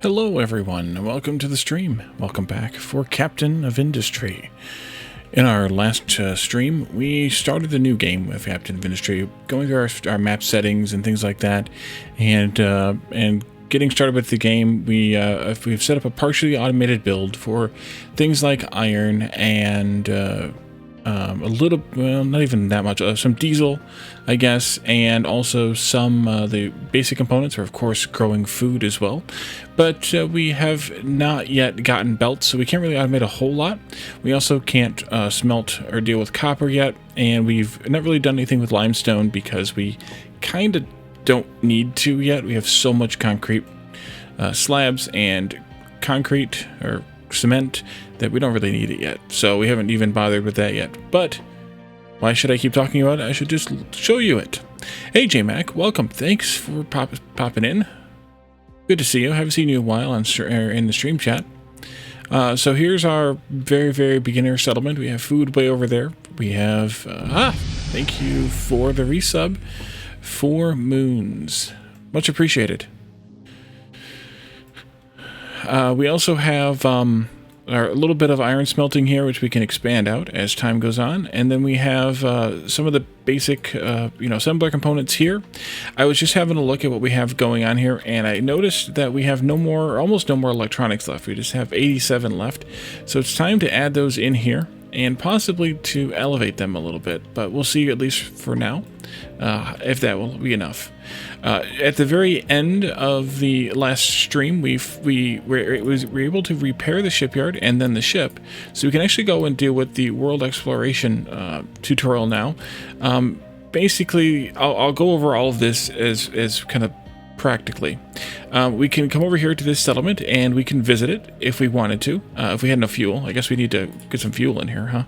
Hello everyone, and welcome to the stream. Welcome back for Captain of Industry. In our last stream, we started the new game with Captain of Industry, going through our map settings and things like that, and getting started with the game. We've set up a partially automated build for things like iron and a little, well, not even that much, some diesel, I guess, and also some the basic components are, of course, growing food as well. But we have not yet gotten belts, so we can't really automate a whole lot. We also can't smelt or deal with copper yet, and we've not really done anything with limestone because we kind of don't need to yet. We have so much concrete slabs and concrete or cement that we don't really need it yet, so we haven't even bothered with that yet. But why should I keep talking about it? I should just show you it. Hey JMac, welcome. Thanks for popping in. Good to see you. Haven't seen you in a while in the stream chat. So here's our very beginner settlement. We have food way over there. We have thank you for the resub. 4 moons, much appreciated. We also have a little bit of iron smelting here, which we can expand out as time goes on. And then we have some of the basic, assembler components here. I was just having a look at what we have going on here, and I noticed that we have almost no more electronics left. We just have 87 left. So it's time to add those in here and possibly to elevate them a little bit. But we'll see, at least for now, if that will be enough. At the very end of the last stream, we were able to repair the shipyard and then the ship, so we can actually go and deal with the world exploration tutorial now. Basically, I'll go over all of this as kind of practically. We can come over here to this settlement and we can visit it if we wanted to. If we had no fuel, I guess we need to get some fuel in here, huh?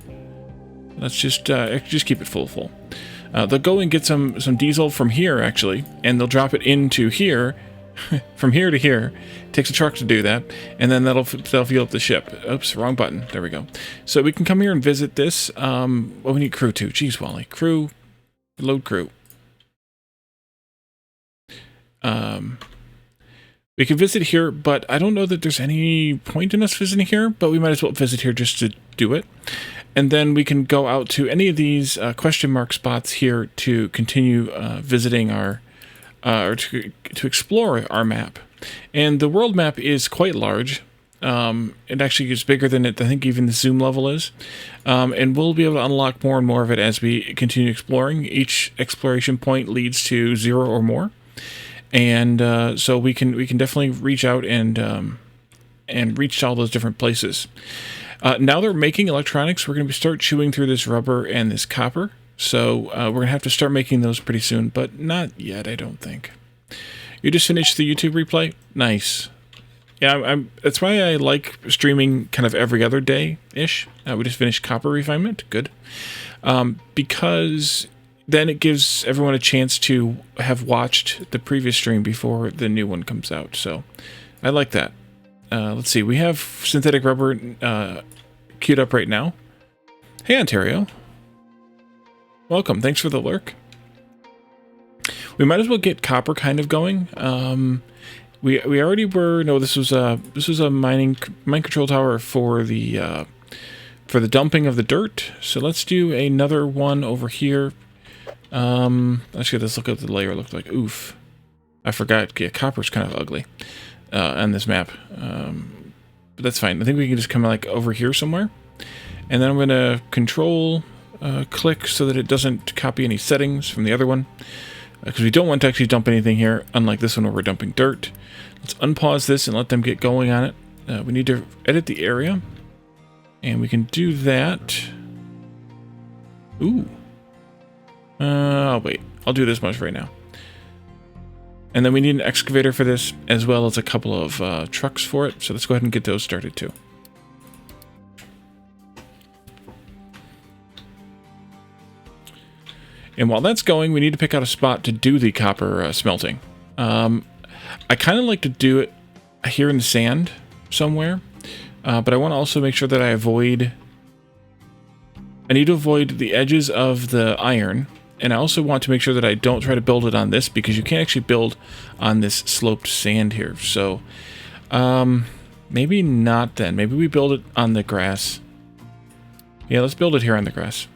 Let's just keep it full. They'll go and get some diesel from here, actually, and they'll drop it into here, from here to here. It takes a truck to do that, and then they'll fuel up the ship. Oops, wrong button. There we go. So we can come here and visit this. Well, we need crew too. Jeez, Wally. Crew. Load crew. We can visit here, but I don't know that there's any point in us visiting here, but we might as well visit here just to do it. And then we can go out to any of these question mark spots here to continue visiting our, or to explore our map. And the world map is quite large. It actually is bigger than I think even the zoom level is. And we'll be able to unlock more and more of it as we continue exploring. Each exploration point leads to 0 or more. And so we can definitely reach out and reach all those different places. Now they're making electronics. We're going to start chewing through this rubber and this copper. So we're going to have to start making those pretty soon, but not yet, I don't think. You just finished the YouTube replay? Nice. Yeah, that's why I like streaming kind of every other day-ish. We just finished copper refinement. Good. Because then it gives everyone a chance to have watched the previous stream before the new one comes out. So I like that. Let's see, we have synthetic rubber queued up right now. Hey, Ontario. Welcome, thanks for the lurk. We might as well get copper kind of going. We already were, no, this was a mine control tower for the dumping of the dirt. So let's do another one over here. Actually, let's look at the layer. It looked like, oof. I forgot, yeah, copper's kind of ugly. On this map, but that's fine. I think we can just come like over here somewhere, and then I'm going to control click so that it doesn't copy any settings from the other one, because we don't want to actually dump anything here, unlike this one where we're dumping dirt. Let's unpause this and let them get going on it. We need to edit the area, and we can do that. Ooh. I'll wait. I'll do this much right now. And then we need an excavator for this, as well as a couple of trucks for it. So let's go ahead and get those started too. And while that's going, we need to pick out a spot to do the copper smelting. I kind of like to do it here in the sand somewhere. But I want to also make sure that I need to avoid the edges of the iron. And I also want to make sure that I don't try to build it on this, because you can't actually build on this sloped sand here. So Maybe not then. Maybe we build it on the grass. Yeah, let's build it here on the grass.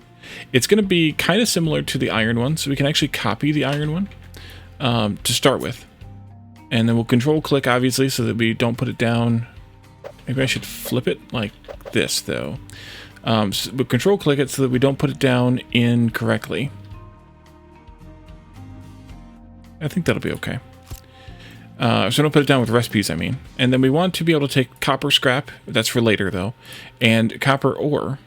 It's going to be kind of similar to the iron one, so we can actually copy the iron one to start with. And then we'll control click, obviously, so that we don't put it down. Maybe I should flip it like this, though. So we'll control click it so that we don't put it down incorrectly. I think that'll be okay. So don't put it down with recipes, I mean. And then we want to be able to take copper scrap, that's for later though, and copper ore.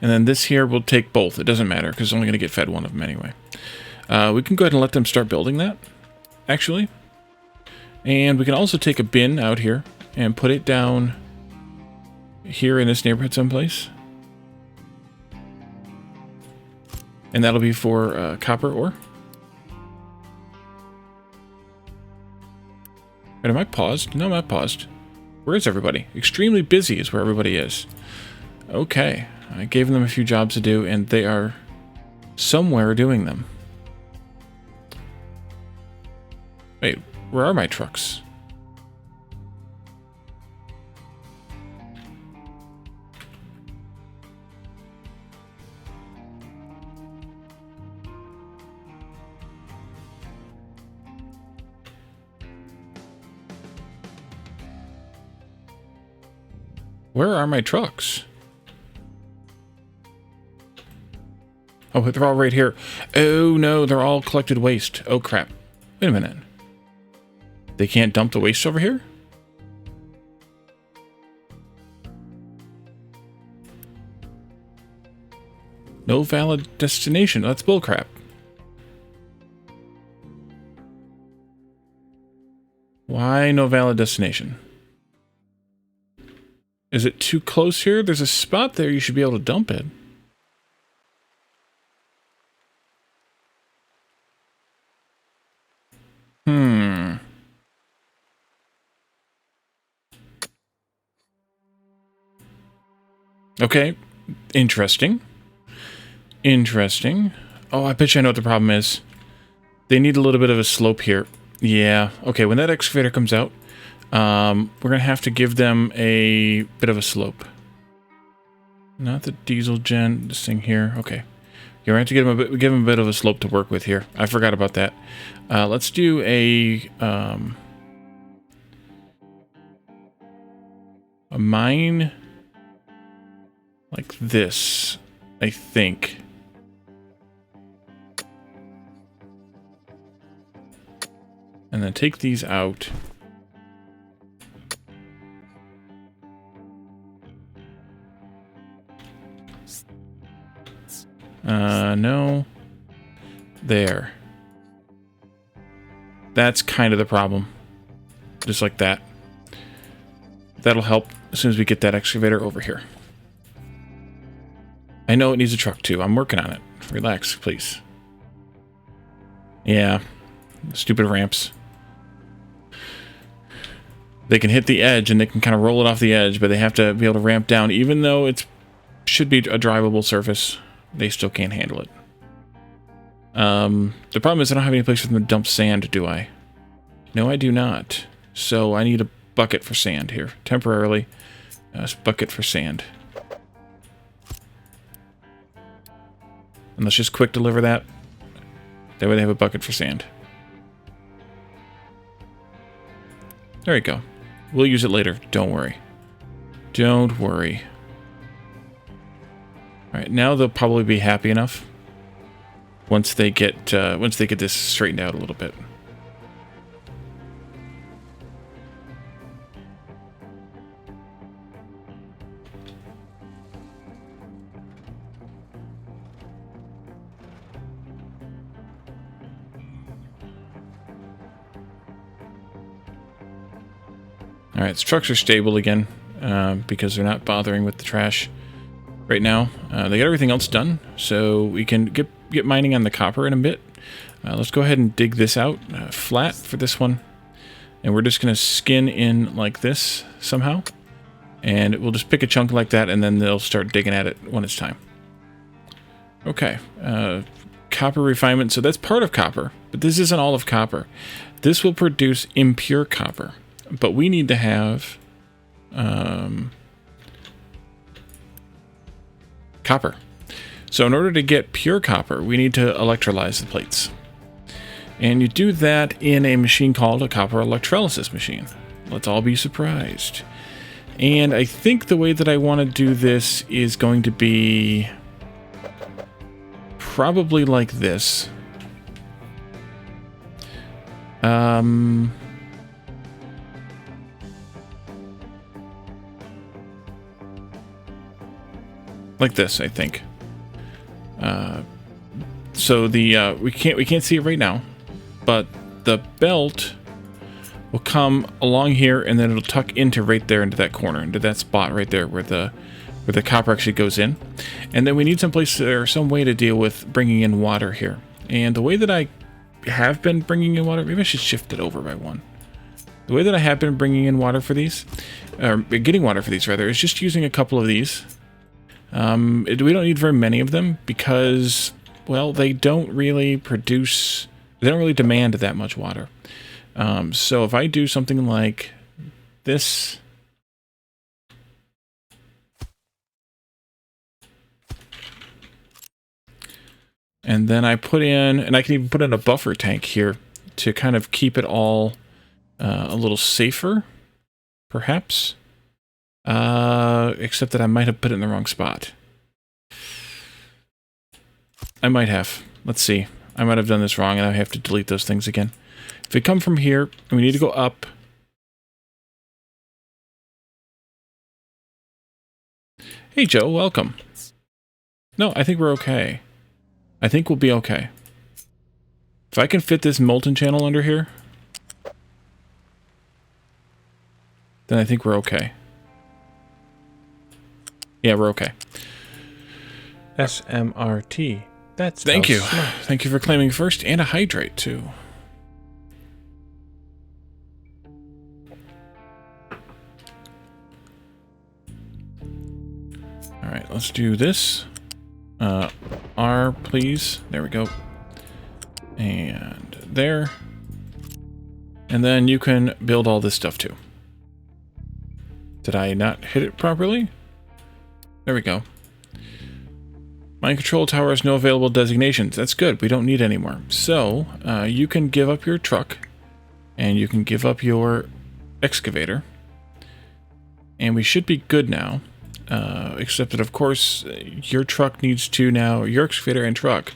And then this here will take both. It doesn't matter because it's only going to get fed one of them anyway. We can go ahead and let them start building that, actually. And we can also take a bin out here and put it down here in this neighborhood someplace. And that'll be for copper ore. Wait, am I paused? No, I'm not paused. Where is everybody? Extremely busy is where everybody is. Okay. I gave them a few jobs to do, and they are somewhere doing them. Wait, where are my trucks? Where are my trucks? Oh, they're all right here. Oh no, they're all collected waste. Oh crap. Wait a minute. They can't dump the waste over here? No valid destination. That's bullcrap. Why no valid destination? Is it too close here? There's a spot there. You should be able to dump it. Okay. Interesting. Interesting. Oh, I bet you I know what the problem is. They need a little bit of a slope here. Yeah. Okay, when that excavator comes out, we're going to have to give them a bit of a slope. Not the diesel gen, this thing here. Okay. You're going to have to give them a bit of a slope to work with here. I forgot about that. Let's do a mine like this, I think. And then take these out. No. There. That's kind of the problem. Just like that. That'll help as soon as we get that excavator over here. I know it needs a truck too. I'm working on it. Relax, please. Yeah. Stupid ramps. They can hit the edge and they can kind of roll it off the edge, but they have to be able to ramp down. Even though it should be a drivable surface, they still can't handle it. The problem is I don't have any place for them to dump sand, do I? No, I do not. So I need a bucket for sand here. Temporarily. Bucket for sand. And let's just quick deliver that. That way they have a bucket for sand. There you go. We'll use it later. Don't worry. Don't worry. Alright, now they'll probably be happy enough once they get this straightened out a little bit. Alright, so trucks are stable again because they're not bothering with the trash right now. They got everything else done, so we can get mining on the copper in a bit. Let's go ahead and dig this out flat for this one. And we're just going to skin in like this somehow. And we'll just pick a chunk like that, and then they'll start digging at it when it's time. Okay. Copper refinement. So that's part of copper, but this isn't all of copper. This will produce impure copper. but we need to have copper. So in order to get pure copper, we need to electrolyze the plates. And you do that in a machine called a copper electrolysis machine. Let's all be surprised. And I think the way that I want to do this is going to be probably like this. Like this, I think. So the we can't see it right now, but the belt will come along here, and then it'll tuck into right there into that corner, into that spot right there where the copper actually goes in. And then we need some place or some way to deal with bringing in water here. And the way that I have been bringing in water, maybe I should shift it over by one. The way that I have been bringing in water for these, or getting water for these rather, is just using a couple of these. We don't need very many of them because, well, they don't really produce, they don't really demand that much water. So if I do something like this, and then I put in, and I can even put in a buffer tank here to kind of keep it all a little safer, perhaps. Except that I might have put it in the wrong spot. I might have. Let's see. I might have done this wrong, and I have to delete those things again. If we come from here, and we need to go up. Hey, Joe, welcome. No, I think we're okay. I think we'll be okay. If I can fit this molten channel under here, then I think we're okay. Yeah, we're okay. SMRT. That's Thank you. Thank you for claiming first, and a hydrate too. All right, let's do this. R, please. There we go. And there. And then you can build all this stuff too. Did I not hit it properly? There we go. Mind control tower has no available designations. That's good. We don't need any more. So, you can give up your truck, and you can give up your excavator. And we should be good now. Except that, of course, your truck needs to now, your excavator and truck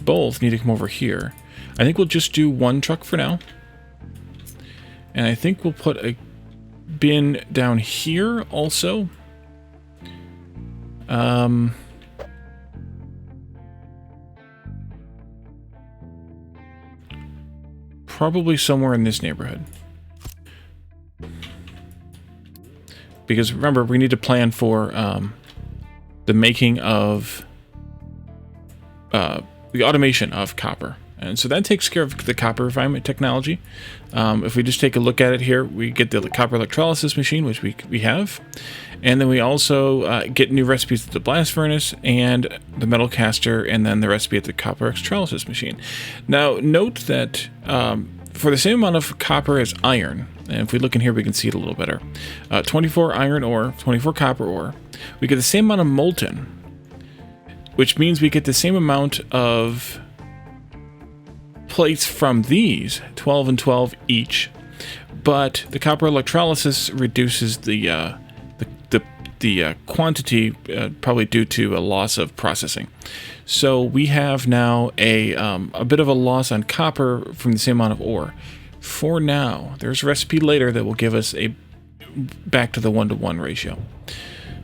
both need to come over here. I think we'll just do one truck for now. And I think we'll put a bin down here also. Probably somewhere in this neighborhood. Because remember, we need to plan for the making of the automation of copper. And so that takes care of the copper refinement technology. If we just take a look at it here, we get the copper electrolysis machine, which we have. And then we also get new recipes at the blast furnace and the metal caster, and then the recipe at the copper electrolysis machine. Now, note that for the same amount of copper as iron, and if we look in here, we can see it a little better. 24 iron ore, 24 copper ore. We get the same amount of molten, which means we get the same amount of plates from these, 12 and 12 each. But the copper electrolysis reduces the quantity, probably due to a loss of processing. So we have now a bit of a loss on copper from the same amount of ore. For now, there's a recipe later that will give us a back to the 1-to-1 ratio,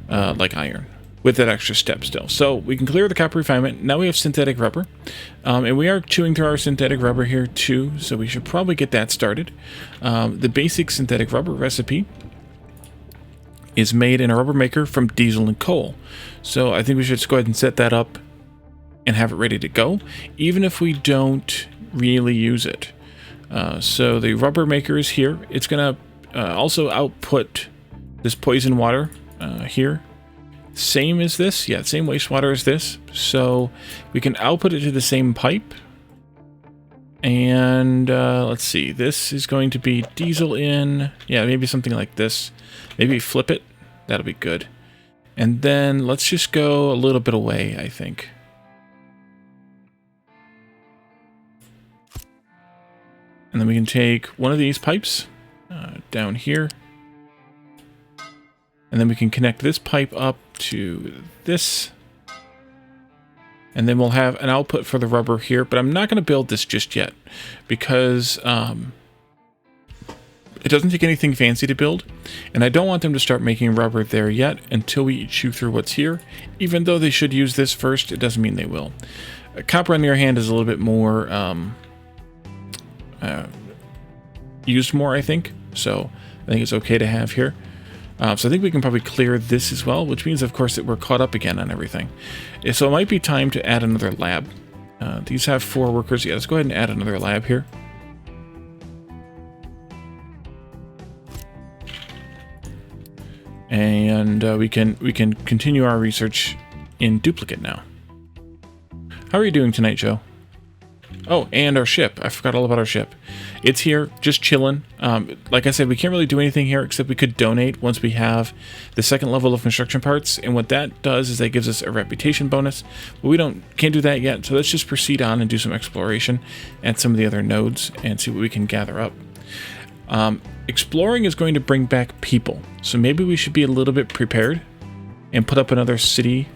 like iron, with that extra step still. So we can clear the copper refinement. Now we have synthetic rubber, and we are chewing through our synthetic rubber here too, so we should probably get that started. The basic synthetic rubber recipe is made in a rubber maker from diesel and coal. So I think we should just go ahead and set that up and have it ready to go, even if we don't really use it. So the rubber maker is here. It's going to also output this poison water here. Same as this. Yeah, same wastewater as this. So we can output it to the same pipe. And let's see. This is going to be diesel in. Yeah, maybe something like this. Maybe flip it. That'll be good. And then let's just go a little bit away, I think. And then we can take one of these pipes down here. And then we can connect this pipe up to this. And then we'll have an output for the rubber here. But I'm not going to build this just yet because it doesn't take anything fancy to build. And I don't want them to start making rubber there yet until we chew through what's here. Even though they should use this first, it doesn't mean they will. Copper, on the other hand, is a little bit more used more, I think. So I think it's okay to have here. So I think we can probably clear this as well, which means, of course, that we're caught up again on everything. So it might be time to add another lab. These have 4 workers. Yeah, let's go ahead and add another lab here. And we can continue our research in duplicate now. How are you doing tonight, Joe? Oh, and our ship. I forgot all about our ship. It's here, just chilling. Like I said, we can't really do anything here except we could donate once we have the 2nd level of construction parts. And what that does is that gives us a reputation bonus. But we can't do that yet. So let's just proceed on and do some exploration at some of the other nodes and see what we can gather up. Exploring is going to bring back people. So maybe we should be a little bit prepared and put up another city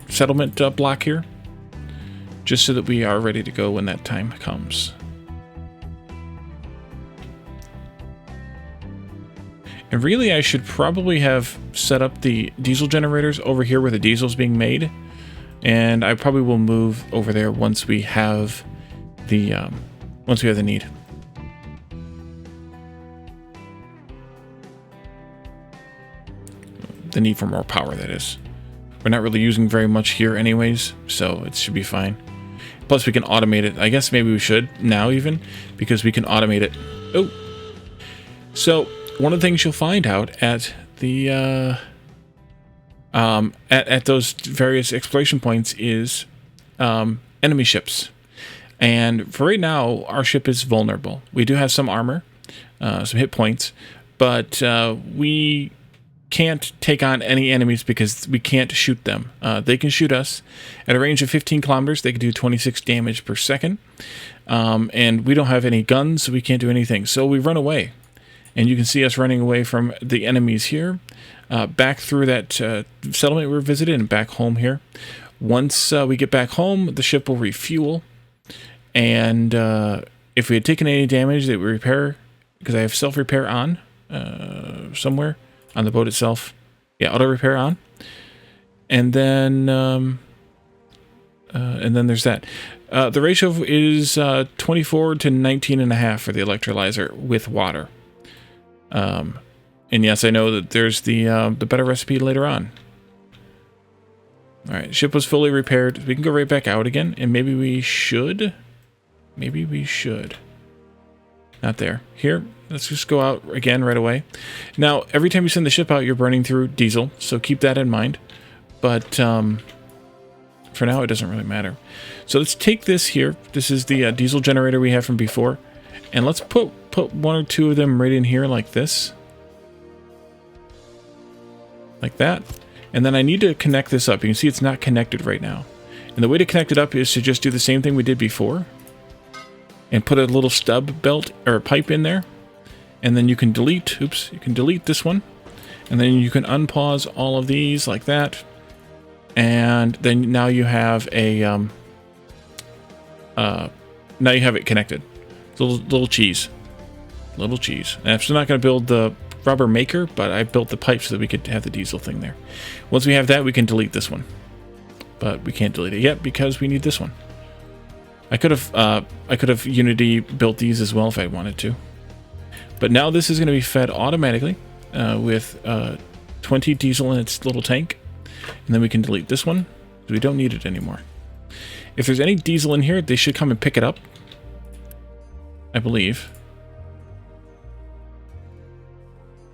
settlement block here, just so that we are ready to go when that time comes. And really, I should probably have set up the diesel generators over here where the diesel's being made. And I probably will move over there once we have the need. The need for more power, that is. We're not really using very much here anyways, so it should be fine. Plus, we can automate it. I guess maybe we should now even, because we can automate it. Oh! So, one of the things you'll find out at the at those various exploration points is enemy ships. And for right now, our ship is vulnerable. We do have some armor, some hit points, but we can't take on any enemies because we can't shoot them. They can shoot us at a range of 15 kilometers. They can do 26 damage per second. And we don't have any guns, so we can't do anything. So we run away. And you can see us running away from the enemies here, back through that settlement we were visited and back home here. Once we get back home, the ship will refuel. And if we had taken any damage, that we repair, because I have self-repair on somewhere on the boat itself. Yeah, auto repair on. And then there's that. The ratio is 24 to 19.5 for the electrolyzer with water. And yes, I know that there's the better recipe later on. All right, ship was fully repaired. We can go right back out again, and maybe we should. Maybe we should. Not there. Here, let's just go out again right away. Now, every time you send the ship out, you're burning through diesel, so keep that in mind. But for now, it doesn't really matter. So let's take this here. This is the diesel generator we had from before. And let's put 1 or 2 of them right in here like this. Like that. And then I need to connect this up. You can see it's not connected right now. And the way to connect it up is to just do the same thing we did before. And put a little stub belt or pipe in there. And then you can delete, oops, you can delete this one. And then you can unpause all of these like that. And then now you have a, now you have it connected. It's a little cheese. Little cheese. And I'm still not going to build the rubber maker, but I built the pipe so that we could have the diesel thing there. Once we have that, we can delete this one. But we can't delete it yet because we need this one. I could have Unity built these as well if I wanted to. But now this is going to be fed automatically with 20 diesel in its little tank. And then we can delete this one because we don't need it anymore. If there's any diesel in here, they should come and pick it up. I believe.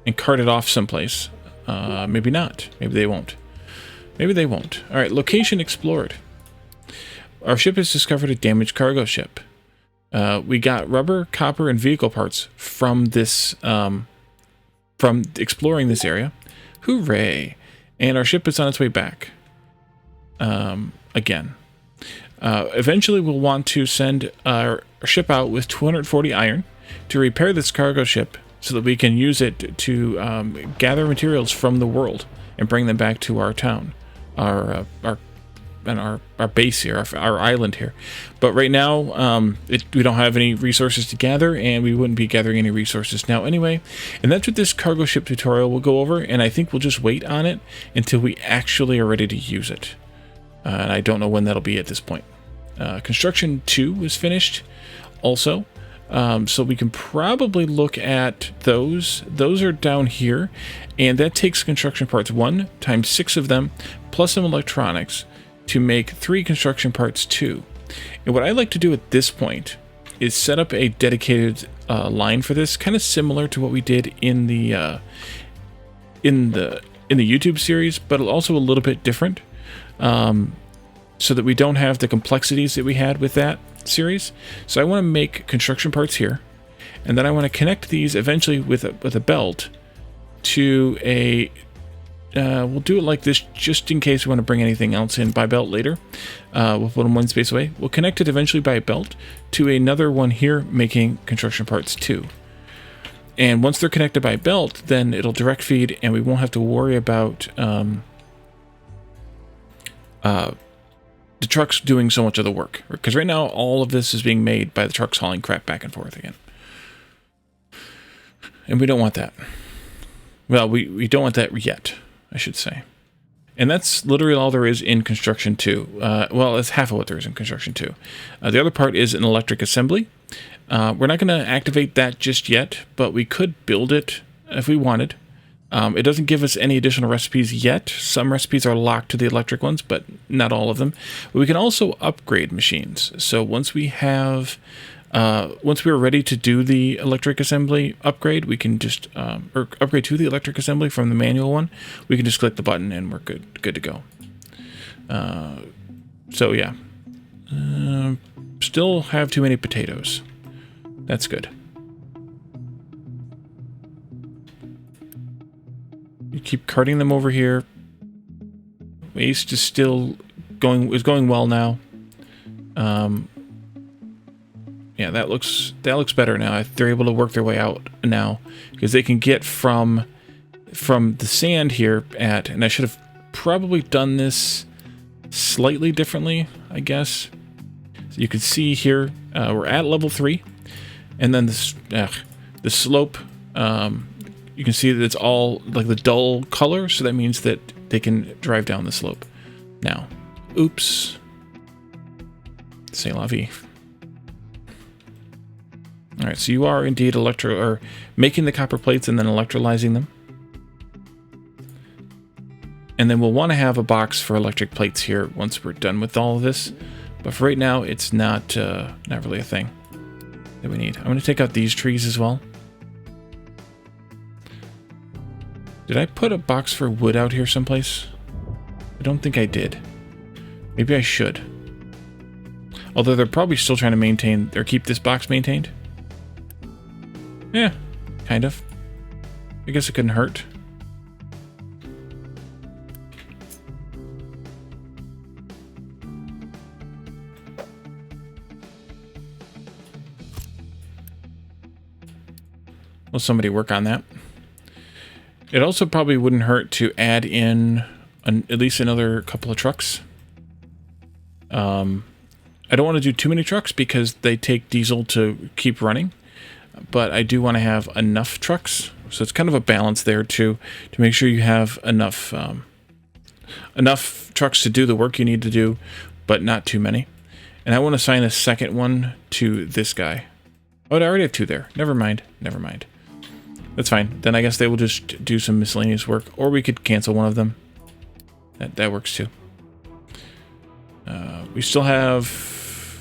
And cart it off someplace. Maybe not. Maybe they won't. Maybe they won't. Alright, location explored. Our ship has discovered a damaged cargo ship. We got rubber, copper, and vehicle parts from this, from exploring this area. Hooray! And our ship is on its way back. Again. Eventually we'll want to send our ship out with 240 iron to repair this cargo ship so that we can use it to gather materials from the world and bring them back to our town, our base here, our island here. But right now, we don't have any resources to gather, and we wouldn't be gathering any resources now anyway. And that's what this cargo ship tutorial will go over, and I think we'll just wait on it until we actually are ready to use it. And I don't know when that'll be at this point. Construction 2 is finished also. So we can probably look at those. Those are down here, and that takes construction parts 1 times 6 of them, plus some electronics, to make 3 construction parts 2. And what I like to do at this point is set up a dedicated line for this, kind of similar to what we did in the YouTube series, but also a little bit different, so that we don't have the complexities that we had with that series. So I want to make construction parts here, and then I want to connect these eventually with a belt to a we'll do it like this just in case we want to bring anything else in by belt later. We'll put them one space away. We'll connect it eventually by a belt to another one here making construction parts 2. And once they're connected by belt, then it'll direct feed, and we won't have to worry about the trucks doing so much of the work. Because right now, all of this is being made by the trucks hauling crap back and forth again. And we don't want that. Well, we don't want that yet, I should say. And that's literally all there is in Construction 2. Well, that's half of what there is in Construction 2. The other part is an electric assembly. We're not going to activate that just yet, but we could build it if we wanted. It doesn't give us any additional recipes yet. Some recipes are locked to the electric ones, but not all of them. But we can also upgrade machines. So once we have... once we're ready to do the electric assembly upgrade, we can just, or upgrade to the electric assembly from the manual one, we can just click the button and we're good to go. So yeah, still have too many potatoes. That's good. You keep carting them over here. Waste is still going well now. Yeah, that looks better now. They're able to work their way out now because they can get from the sand here and I should have probably done this slightly differently, I guess. So you can see here we're at level 3, and then the slope. You can see that it's all like the dull color, so that means that they can drive down the slope. Now, oops. C'est la vie. All right, so you are indeed making the copper plates and then electrolyzing them. And then we'll want to have a box for electric plates here once we're done with all of this. But for right now, it's not really a thing that we need. I'm going to take out these trees as well. Did I put a box for wood out here someplace? I don't think I did. Maybe I should. Although they're probably still trying to maintain or keep this box maintained. Yeah, kind of. I guess it couldn't hurt. Will somebody work on that? It also probably wouldn't hurt to add in at least another couple of trucks. I don't want to do too many trucks because they take diesel to keep running. But I do want to have enough trucks, so it's kind of a balance there too, to make sure you have enough trucks to do the work you need to do, but not too many. And I want to assign a second one to this guy. Oh, I already have 2 there. Never mind. That's fine. Then I guess they will just do some miscellaneous work, or we could cancel one of them. That works too. We still have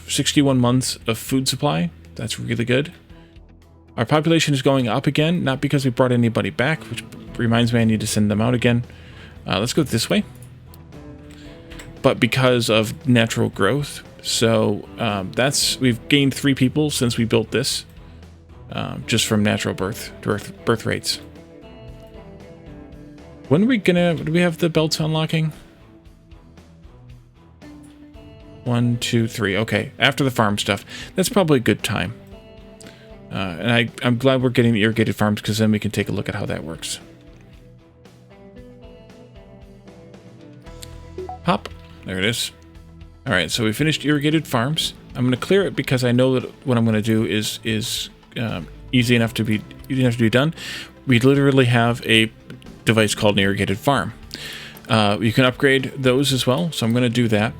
61 months of food supply. That's really good. Our population is going up again, not because we brought anybody back, which reminds me I need to send them out again. Let's go this way. But because of natural growth, So we've gained 3 people since we built this, just from natural birth rates. When are we gonna? Do we have the belts unlocking? 1, 2, 3. Okay, after the farm stuff. That's probably a good time. And I'm glad we're getting the irrigated farms, because then we can take a look at how that works. Hop. There it is. All right, so we finished irrigated farms. I'm going to clear it because I know that what I'm going to do is easy enough to be done. We literally have a device called an irrigated farm. You can upgrade those as well, so I'm going to do that.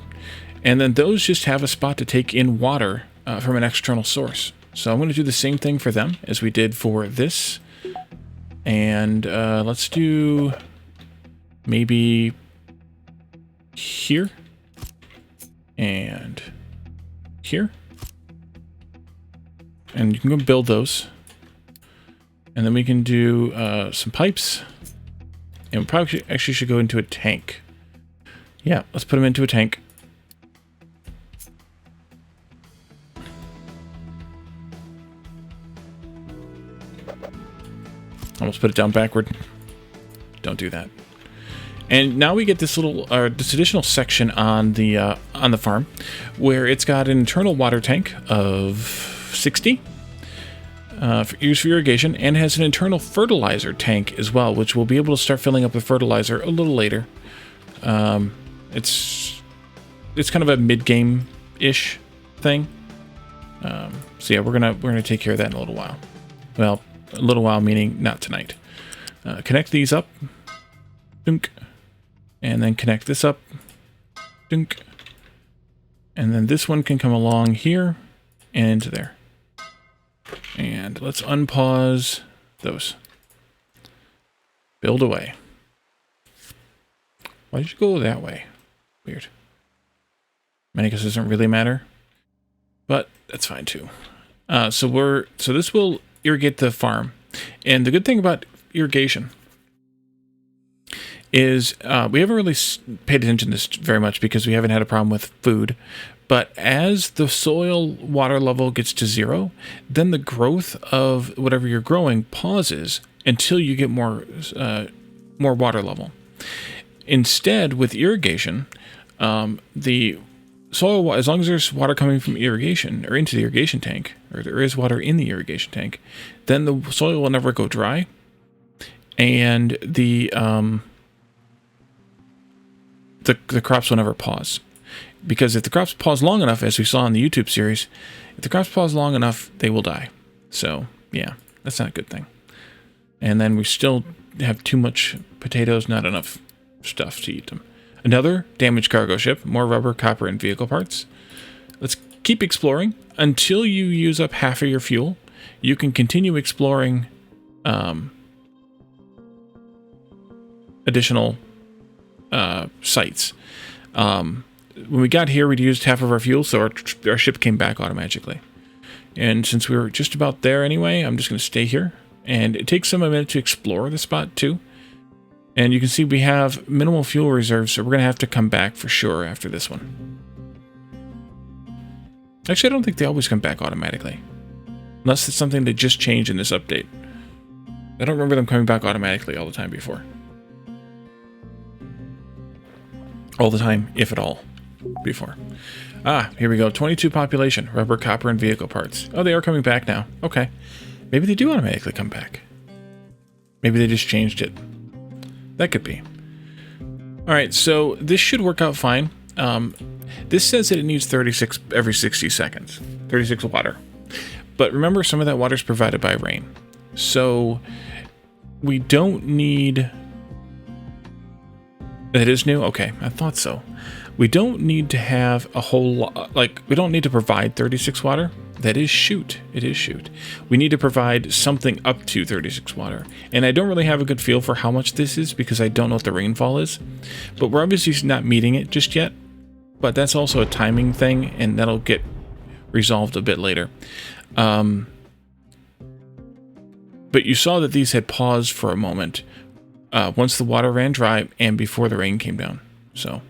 And then those just have a spot to take in water from an external source. So I'm going to do the same thing for them as we did for this. And let's do maybe here and here. And you can go build those. And then we can do some pipes. And we probably actually should go into a tank. Yeah, let's put them into a tank. Almost put it down backward. Don't do that. And now we get this little, this additional section on the farm, where it's got an internal water tank of 60, used for irrigation, and has an internal fertilizer tank as well, which we'll be able to start filling up with fertilizer a little later. It's kind of a mid-game-ish thing. So yeah, we're gonna take care of that in a little while. Well, a little while meaning not tonight. Connect these up. Dunk. And then connect this up. Dunk. And then this one can come along here and into there. And let's unpause those. Build away. Why did you go that way? Weird. I guess it doesn't really matter. But that's fine too. So this will irrigate the farm. And the good thing about irrigation is we haven't really paid attention to this very much because we haven't had a problem with food. But as the soil water level gets to 0, then the growth of whatever you're growing pauses until you get more water level. Instead, with irrigation, the soil, as long as there's water coming from irrigation or into the irrigation tank, or there is water in the irrigation tank, then the soil will never go dry, and the crops will never pause. Because if the crops pause long enough, as we saw in the YouTube series, if the crops pause long enough, they will die. So yeah, that's not a good thing. And then we still have too much potatoes, not enough stuff to eat them. Another damaged cargo ship, more rubber, copper, and vehicle parts. Let's keep exploring until you use up half of your fuel. You can continue exploring additional sites. When we got here, we'd used half of our fuel, so our ship came back automatically. And since we were just about there anyway, I'm just going to stay here. And it takes them a minute to explore the spot too. And you can see we have minimal fuel reserves, so we're going to have to come back for sure after this one. Actually, I don't think they always come back automatically. Unless it's something they just changed in this update. I don't remember them coming back automatically all the time before. All the time, if at all, before. Ah, here we go. 22 population. Rubber, copper, and vehicle parts. Oh, they are coming back now. Okay. Maybe they do automatically come back. Maybe they just changed it. That could be. Alright, so this should work out fine. This says that it needs 36 every 60 seconds. 36 water. But remember, some of that water is provided by rain. So we don't need... That is new? Okay, I thought so. We don't need to have a whole lot... Like, we don't need to provide 36 water. That is shoot. It is shoot. We need to provide something up to 36 water. And I don't really have a good feel for how much this is because I don't know what the rainfall is. But we're obviously not meeting it just yet. But that's also a timing thing, and that'll get resolved a bit later. But you saw that these had paused for a moment once the water ran dry and before the rain came down. So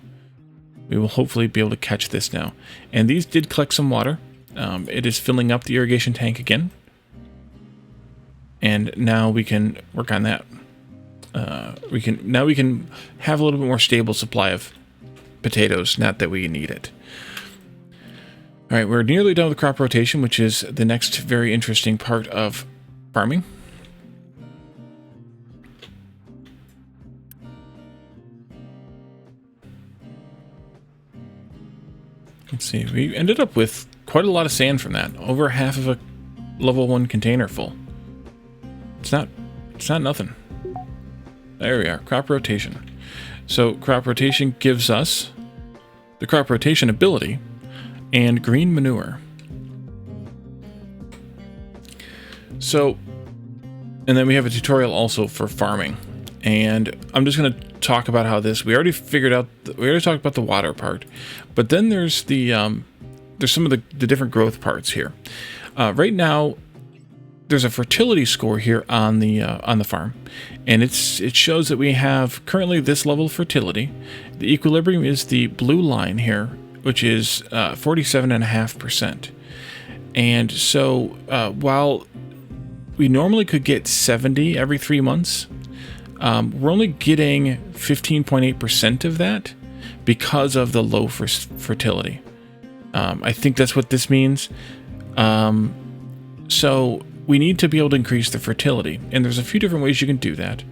we will hopefully be able to catch this now. And these did collect some water. It is filling up the irrigation tank again. And now we can work on that. We can have a little bit more stable supply of potatoes, not that we need it. All right, we're nearly done with crop rotation, which is the next very interesting part of farming. Let's see, we ended up with quite a lot of sand from that. Over half of a level 1 container full. It's not nothing. There we are, crop rotation. So crop rotation gives us the crop rotation ability and green manure. So, and then we have a tutorial also for farming. And I'm just going to talk about how this, we already talked about the water part, but then there's the, there's some of the different growth parts here. Right now, there's a fertility score here on the farm, and it shows that we have currently this level of fertility. The equilibrium is the blue line here, which is 47.5%. And so while we normally could get 70 every 3 months, we're only getting 15.8% of that because of the low fertility. I think that's what this means. So we need to be able to increase the fertility, and there's a few different ways you can do that.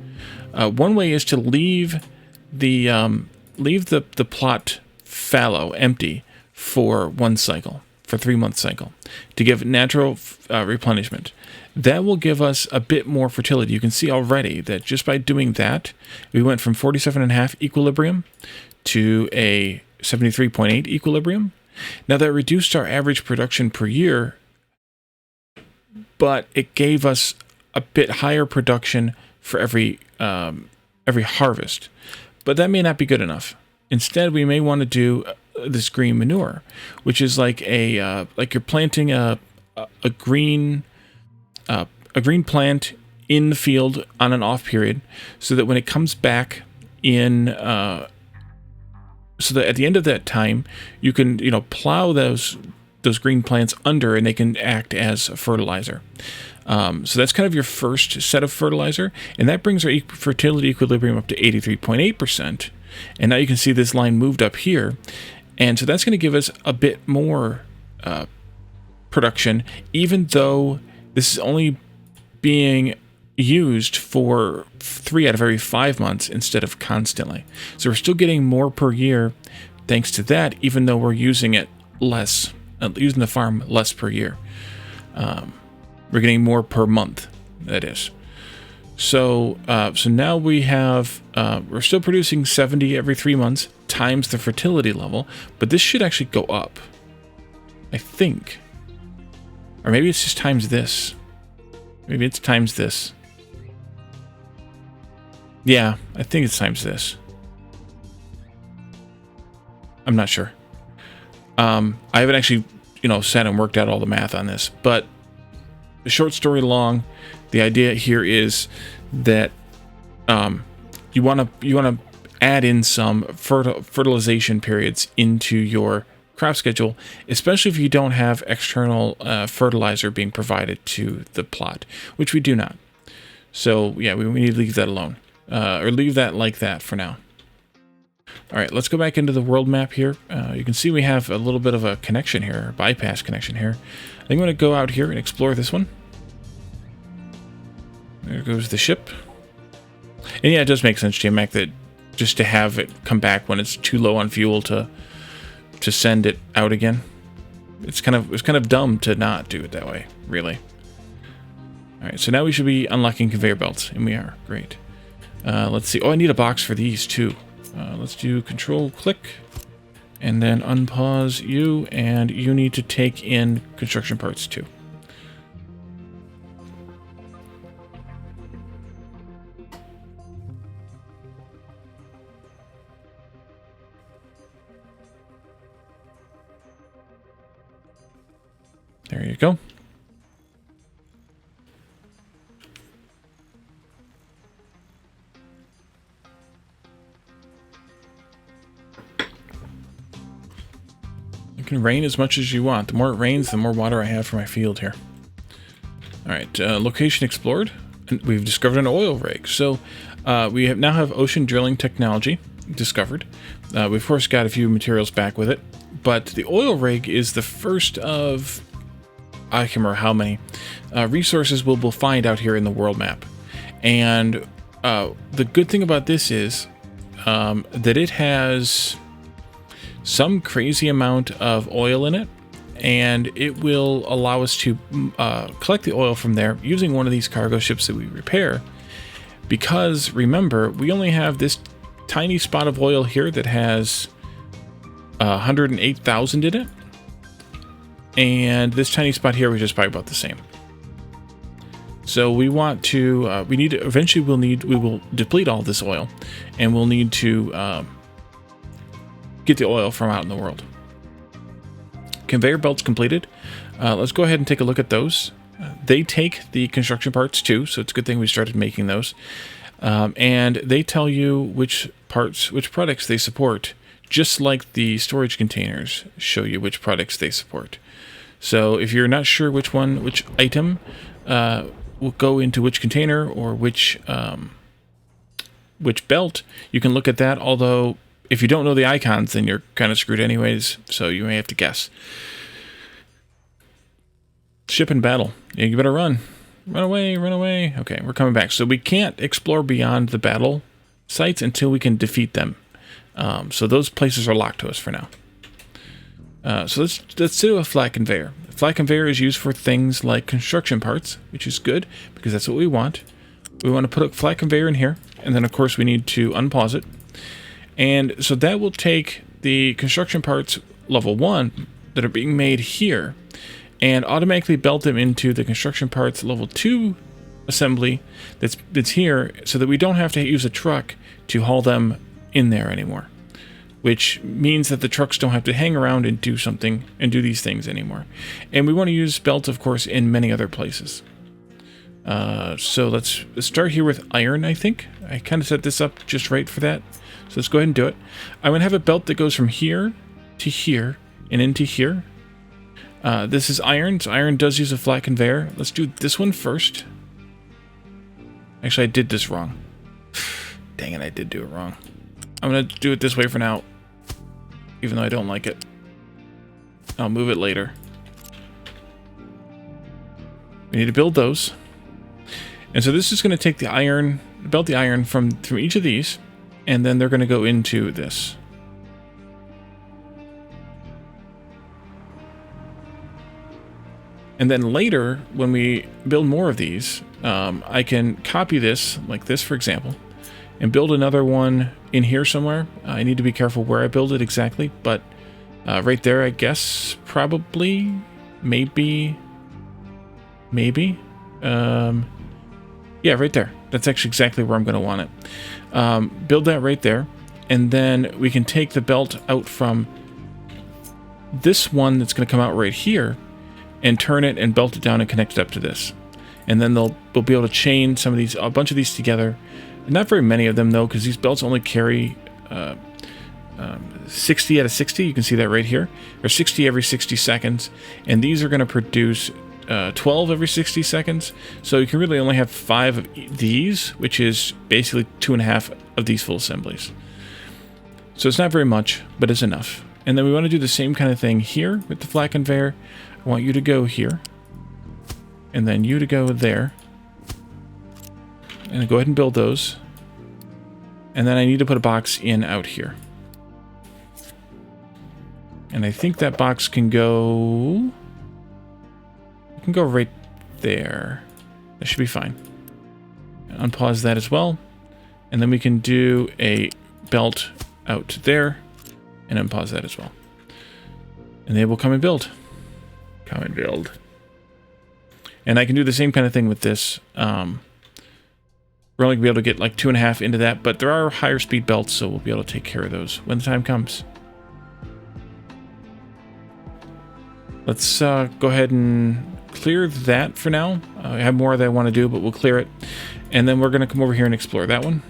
One way is to leave the plot fallow, empty, for 1 cycle, for 3-month cycle, to give natural replenishment. That will give us a bit more fertility. You can see already that just by doing that, we went from 47.5 equilibrium to a 73.8 equilibrium. Now that reduced our average production per year, but it gave us a bit higher production for every harvest. But that may not be good enough. Instead, we may want to do this green manure, which is like like you're planting a green plant in the field on an off period, so that when it comes back in, so that at the end of that time, you can plow those green plants under, and they can act as fertilizer. So that's kind of your first set of fertilizer, and that brings our fertility equilibrium up to 83.8%. And now you can see this line moved up here, and so that's going to give us a bit more production, even though this is only being used for 3 out of every 5 months instead of constantly. So we're still getting more per year thanks to that, even though we're using it less. Using the farm less per year. We're getting more per month, that is. So now we have, we're still producing 70 every 3 months times the fertility level, but this should actually go up, I think. Or maybe it's just times this. Maybe it's times this. Yeah, I think it's times this. I'm not sure. I haven't actually, sat and worked out all the math on this, but the short story long, the idea here is that you want to add in some fertilization periods into your crop schedule, especially if you don't have external fertilizer being provided to the plot, which we do not. So yeah, we need to leave that alone, or leave that like that for now. All right, let's go back into the world map here. You can see we have a little bit of a connection here, a bypass connection here. I think I'm going to go out here and explore this one. There goes the ship. And yeah, it does make sense, JMac, that just to have it come back when it's too low on fuel to send it out again. It's kind of dumb to not do it that way, really. All right, so now we should be unlocking conveyor belts, and we are. Great. Let's see. Oh, I need a box for these too. Let's do control click and then unpause you, and you need to take in construction parts too. There you go. can rain as much as you want. The more it rains, the more water I have for my field here. Alright, location explored. And we've discovered an oil rig. So we now have ocean drilling technology discovered. We of course got a few materials back with it. But the oil rig is the first of, I can't remember how many, resources we'll find out here in the world map. And the good thing about this is that it has some crazy amount of oil in it, and it will allow us to collect the oil from there using one of these cargo ships that we repair. Because remember, we only have this tiny spot of oil here that has 108,000 in it, and this tiny spot here, which is probably about the same. So we want to, eventually we will deplete all this oil, and we'll need to get the oil from out in the world. Conveyor belts completed. Let's go ahead and take a look at those. They take the construction parts too, so it's a good thing we started making those. And they tell you which products they support, just like the storage containers show you which products they support. So if you're not sure which item will go into which container or which belt, you can look at that. Although if you don't know the icons, then you're kind of screwed anyways, so you may have to guess. Ship in battle. Yeah, you better run. Run away, run away. Okay, we're coming back. So we can't explore beyond the battle sites until we can defeat them. So those places are locked to us for now. So let's do a flat conveyor. A flat conveyor is used for things like construction parts, which is good because that's what we want. We want to put a flat conveyor in here, and then of course we need to unpause it. And so that will take the construction parts level 1 that are being made here and automatically belt them into the construction parts level 2 assembly that's here, so that we don't have to use a truck to haul them in there anymore. Which means that the trucks don't have to hang around and do something and do these things anymore. And we want to use belts, of course, in many other places. So let's start here with iron, I think. I kind of set this up just right for that. So let's go ahead and do it. I'm going to have a belt that goes from here to here and into here. This is iron, so iron does use a flat conveyor. Let's do this one first. Actually, I did this wrong. Dang it, I did do it wrong. I'm going to do it this way for now, even though I don't like it. I'll move it later. We need to build those. And so this is going to take the iron, belt the iron from each of these, and then they're going to go into this. And then later, when we build more of these, I can copy this, like this, for example, and build another one in here somewhere. I need to be careful where I build it exactly, but right there, I guess, probably, maybe. Yeah, right there. That's actually exactly where I'm going to want it. Build that right there, and then we can take the belt out from this one that's going to come out right here, and turn it and belt it down and connect it up to this. And then they'll be able to chain some of these, a bunch of these together. Not very many of them though, because these belts only carry 60 out of 60. You can see that right here. Or 60 every 60 seconds. And these are going to produce 12 every 60 seconds. So you can really only have 5 of these, which is basically 2.5 of these full assemblies. So it's not very much, but it's enough. And then we want to do the same kind of thing here with the flat conveyor. I want you to go here, and then you to go there, and go ahead and build those. And then I need to put a box in out here. And I think that box can go... It can go right there. That should be fine. Unpause that as well. And then we can do a belt out there, and unpause that as well. And they will come and build. Come and build. And I can do the same kind of thing with this. We're only going to be able to get like 2.5 into that, but there are higher speed belts, so we'll be able to take care of those when the time comes. Let's go ahead and clear that for now. I have more that I want to do, but we'll clear it. And then we're going to come over here and explore that one.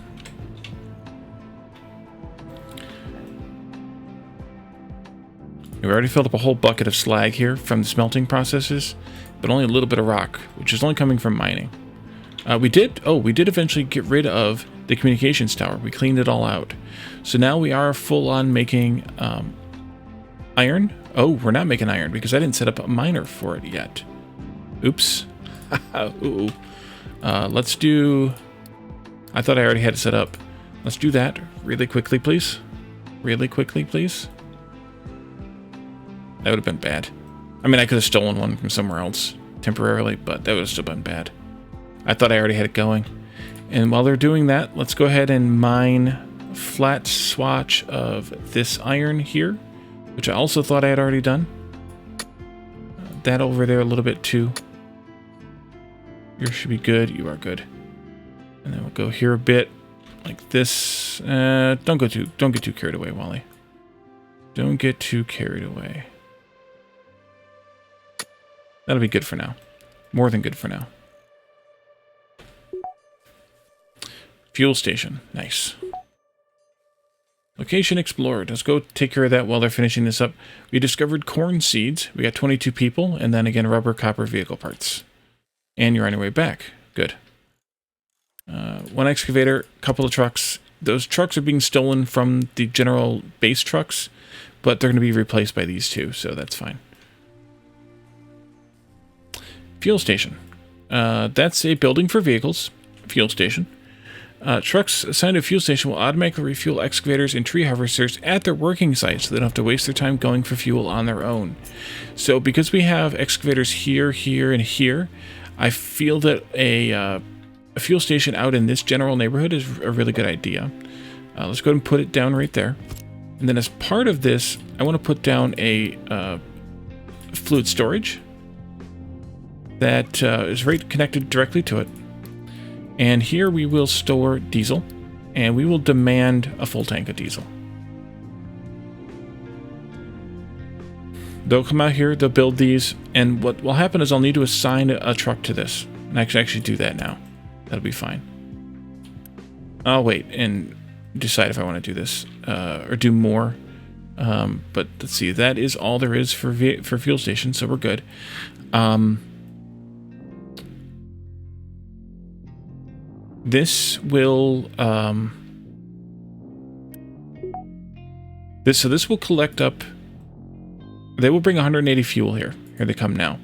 We already filled up a whole bucket of slag here from the smelting processes, but only a little bit of rock, which is only coming from mining. We did eventually get rid of the communications tower. We cleaned it all out. So now we are full on making iron. Oh, we're not making iron because I didn't set up a miner for it yet. Oops. Ooh. Let's do... I thought I already had it set up. Let's do that really quickly, please. Really quickly, please. That would have been bad. I mean, I could have stolen one from somewhere else temporarily, but that would have still been bad. I thought I already had it going. And while they're doing that, let's go ahead and mine a flat swatch of this iron here, which I also thought I had already done. That over there a little bit too. You should be good. You are good. And then we'll go here a bit, like this. Don't get too carried away, Wally. Don't get too carried away. That'll be good for now. More than good for now. Fuel station. Nice. Location explored. Let's go take care of that while they're finishing this up. We discovered corn seeds. We got 22 people. And then again, rubber, copper, vehicle parts. And you're on your way back. Good. One excavator, couple of trucks. Those trucks are being stolen from the general base trucks, but they're going to be replaced by these two, so that's fine. Fuel station. That's a building for vehicles. Fuel station. Trucks assigned to a fuel station will automatically refuel excavators and tree harvesters at their working sites, so they don't have to waste their time going for fuel on their own. So because we have excavators here, here, and here, I feel that a fuel station out in this general neighborhood is a really good idea. Let's go ahead and put it down right there. And then as part of this, I want to put down a fluid storage that is right connected directly to it. And here we will store diesel, and we will demand a full tank of diesel. They'll come out here, they'll build these, and what will happen is I'll need to assign a truck to this. And I can actually do that now. That'll be fine. I'll wait and decide if I want to do this or do more. But let's see, that is all there is for fuel stations, so we're good. This will this will collect up. They will bring 180 fuel here. Here they come now,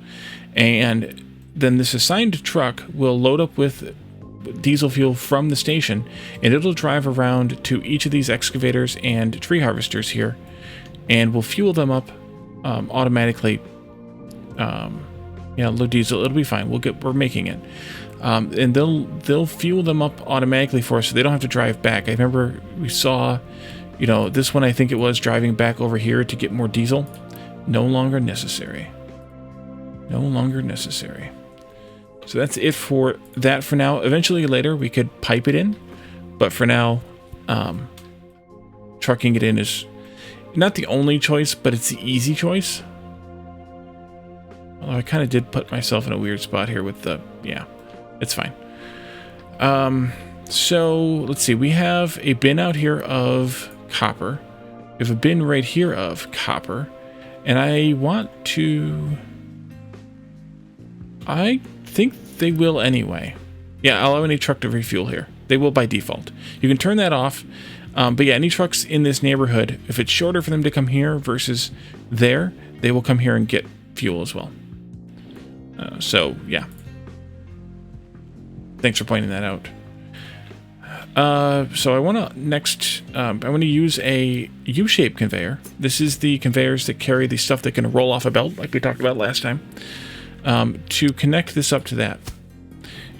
and then this assigned truck will load up with diesel fuel from the station, and it'll drive around to each of these excavators and tree harvesters here, and we'll fuel them up automatically. Low diesel, it'll be fine. We're making it. And they'll fuel them up automatically for us, so they don't have to drive back. I remember we saw, this one I think it was driving back over here to get more diesel. No longer necessary. No longer necessary. So that's it for that for now. Eventually later we could pipe it in, but for now, trucking it in is not the only choice, but it's the easy choice. Although I kind of did put myself in a weird spot here with the, it's fine. So let's see, we have a bin out here of copper. We have a bin right here of copper, and I think they will anyway. Yeah, I'll allow any truck to refuel here. They will by default. You can turn that off. But yeah, any trucks in this neighborhood, if it's shorter for them to come here versus there, they will come here and get fuel as well. So yeah. Thanks for pointing that out. So I want to use a U-shaped conveyor. This is the conveyors that carry the stuff that can roll off a belt, like we talked about last time, to connect this up to that.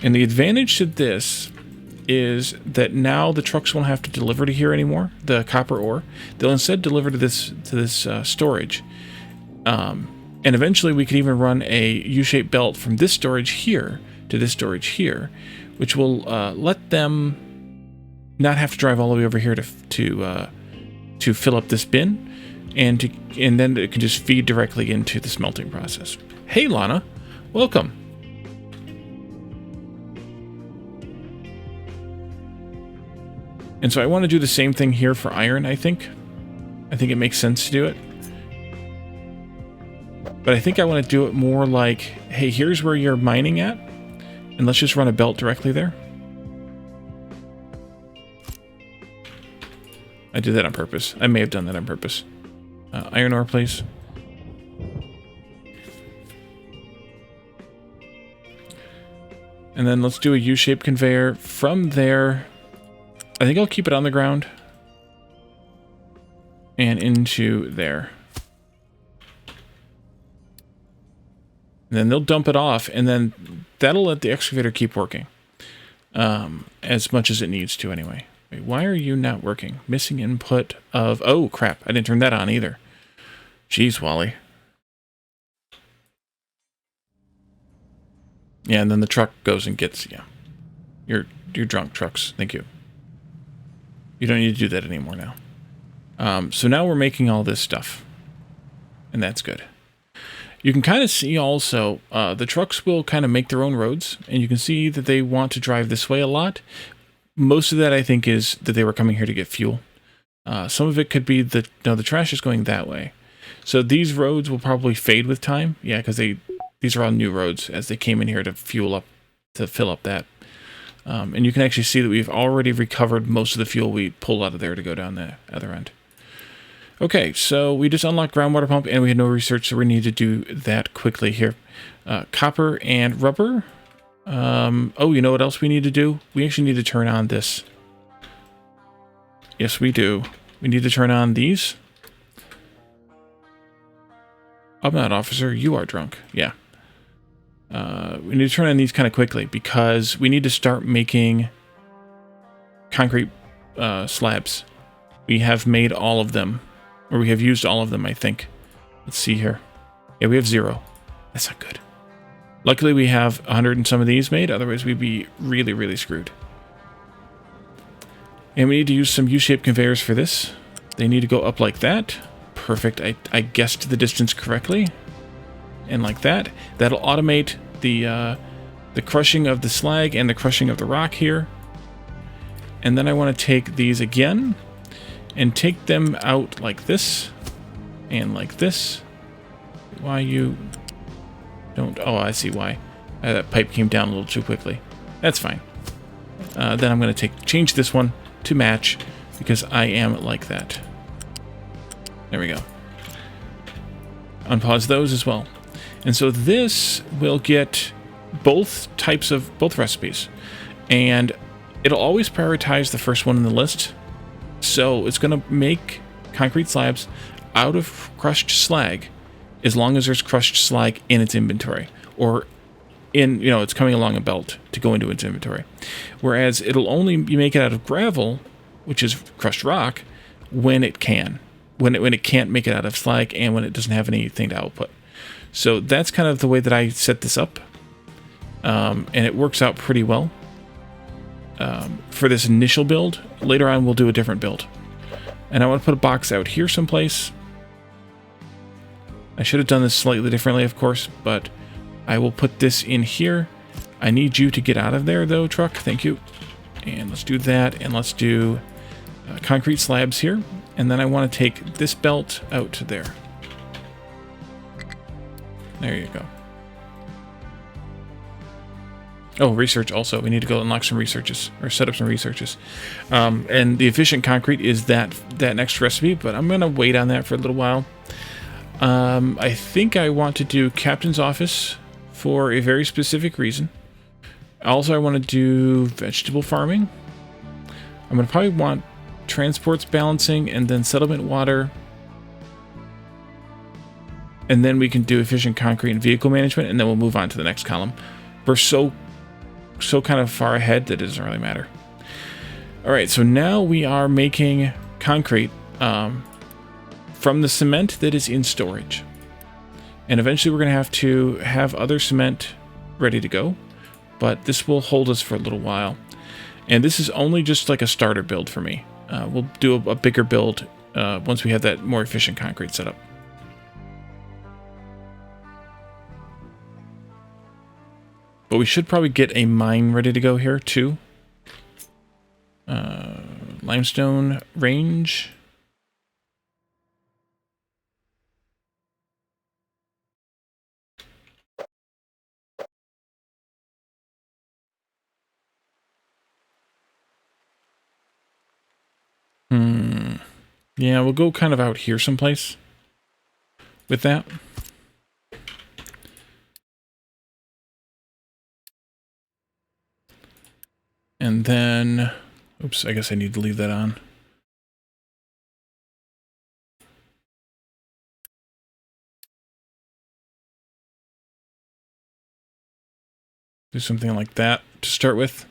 And the advantage to this is that now the trucks won't have to deliver to here anymore, the copper ore. They'll instead deliver to this storage. And eventually we could even run a U-shaped belt from this storage here to this storage here, which will let them not have to drive all the way over here to fill up this bin, and then it can just feed directly into the smelting process. Hey Lana, welcome. And so I want to do the same thing here for iron, I think. I think it makes sense to do it. But I think I want to do it more like, hey, here's where you're mining at, and let's just run a belt directly there. I did that on purpose. I may have done that on purpose. Iron ore, please. And then let's do a U-shaped conveyor. From there, I think I'll keep it on the ground. And into there. And then they'll dump it off, and then that'll let the excavator keep working. As much as it needs to anyway. Wait, why are you not working? Missing input of... Oh, crap. I didn't turn that on either. Jeez, Wally. Yeah, and then the truck goes and gets... Yeah. You're drunk, trucks. Thank you. You don't need to do that anymore now. So now we're making all this stuff. And that's good. You can kind of see also, the trucks will kind of make their own roads. And you can see that they want to drive this way a lot. Most of that, I think, is that they were coming here to get fuel. Some of it could be that, no, the trash is going that way. So these roads will probably fade with time. Yeah, because these are all new roads as they came in here to fill up that. And you can actually see that we've already recovered most of the fuel we pulled out of there to go down the other end. Okay, so we just unlocked groundwater pump and we had no research, so we need to do that quickly here. Copper and rubber. Oh, you know what else we need to do? We actually need to turn on this. Yes, we do. We need to turn on these. I'm not officer, you are drunk. Yeah. We need to turn on these kind of quickly because we need to start making concrete slabs. We have made all of them. Or we have used all of them, I think. Let's see here. Yeah, we have 0. That's not good. Luckily, we have 100 and some of these made. Otherwise, we'd be really, really screwed. And we need to use some U-shaped conveyors for this. They need to go up like that. Perfect. I guessed the distance correctly. And like that. That'll automate the crushing of the slag and the crushing of the rock here. And then I want to take these again and take them out like this and like this. Why you don't... Oh, I see why. That pipe came down a little too quickly. That's fine. Then I'm going to change this one to match because I am like that. There we go. Unpause those as well. And so this will get both recipes. And it'll always prioritize the first one in the list. So it's going to make concrete slabs out of crushed slag as long as there's crushed slag in its inventory. Or in, it's coming along a belt to go into its inventory. Whereas it'll only make it out of gravel, which is crushed rock, when it can. When it can't make it out of slag and when it doesn't have anything to output. So that's kind of the way that I set this up. And it works out pretty well. For this initial build. Later on, we'll do a different build. And I want to put a box out here someplace. I should have done this slightly differently, of course, but I will put this in here. I need you to get out of there, though, truck. Thank you. And let's do that, and let's do concrete slabs here. And then I want to take this belt out to there. There you go. Oh, research also. We need to go unlock some researches, or set up some researches. And the efficient concrete is that next recipe, but I'm going to wait on that for a little while. I think I want to do captain's office for a very specific reason. Also, I want to do vegetable farming. I'm going to probably want transports balancing and then settlement water. And then we can do efficient concrete and vehicle management, and then we'll move on to the next column. We're so kind of far ahead that it doesn't really matter. All right, so now we are making concrete from the cement that is in storage. And eventually we're going to have other cement ready to go, but this will hold us for a little while. And this is only just like a starter build for me. We'll do a bigger build once we have that more efficient concrete set up. But we should probably get a mine ready to go here, too. Limestone range. Yeah, we'll go kind of out here someplace with that. And then, oops, I guess I need to leave that on. Do something like that to start with.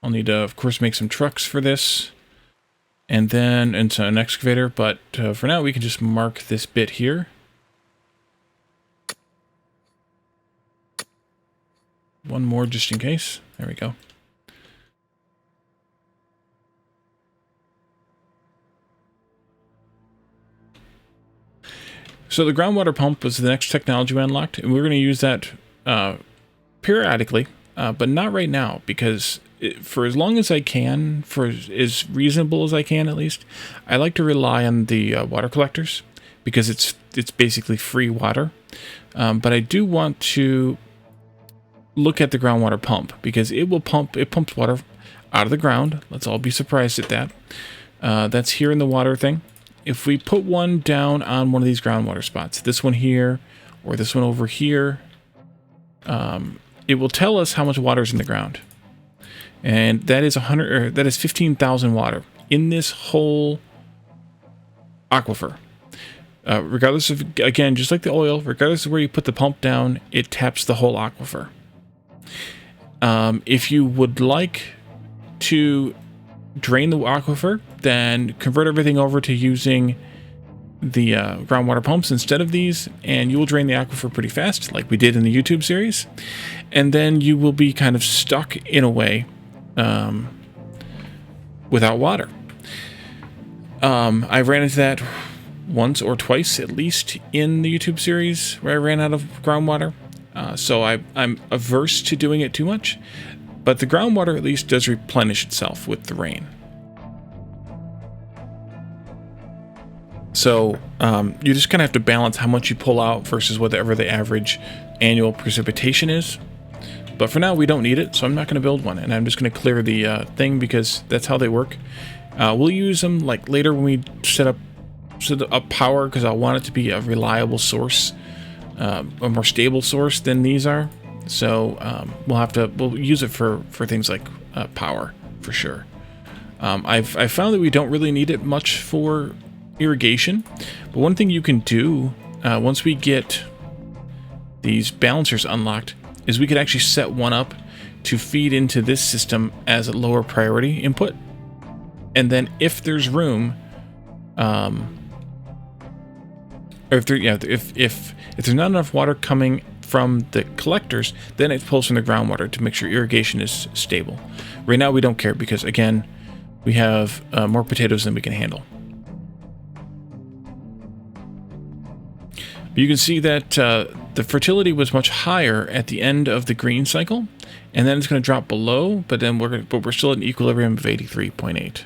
I'll need to, of course, make some trucks for this. And then into an excavator, but for now we can just mark this bit here. One more just in case. There we go. So the groundwater pump was the next technology we unlocked, and we're going to use that periodically, but not right now, because for as long as I can, for as reasonable as I can at least, I like to rely on the water collectors, because it's basically free water. But I do want to look at the groundwater pump, because it pumps water out of the ground. Let's all be surprised at that. That's here in the water thing. If we put one down on one of these groundwater spots, this one here, or this one over here, it will tell us how much water is in the ground. And that is 15,000 water in this whole aquifer. Regardless of, again, just like the oil, regardless of where you put the pump down, it taps the whole aquifer. If you would like to drain the aquifer, then convert everything over to using the groundwater pumps instead of these, and you will drain the aquifer pretty fast, like we did in the YouTube series. And then you will be kind of stuck in a way without water. I ran into that once or twice at least in the YouTube series where I ran out of groundwater. So I'm averse to doing it too much, but the groundwater at least does replenish itself with the rain. So you just kind of have to balance how much you pull out versus whatever the average annual precipitation is. But for now, we don't need it, so I'm not going to build one, and I'm just going to clear the thing because that's how they work. We'll use them like later when we set up power, because I want it to be a reliable source, a more stable source than these are. So we'll use it for things like power for sure. I've found that we don't really need it much for irrigation, but one thing you can do once we get these balancers unlocked is we could actually set one up to feed into this system as a lower priority input, and then if there's room, or if there's not enough water coming from the collectors, then it pulls from the groundwater to make sure irrigation is stable. Right now we don't care because again we have more potatoes than we can handle. But you can see that the fertility was much higher at the end of the green cycle, and then it's going to drop below, but we're still at an equilibrium of 83.8.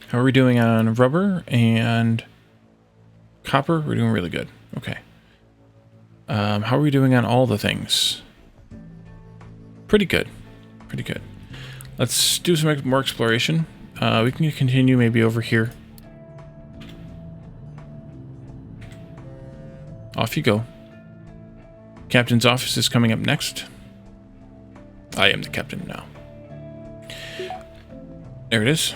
How are we doing on rubber and copper? We're doing really good. Okay. How are we doing on all the things? Pretty good. Pretty good. Let's do some more exploration. We can continue maybe over here. Off you go. Captain's office is coming up next. I am the captain now. There it is.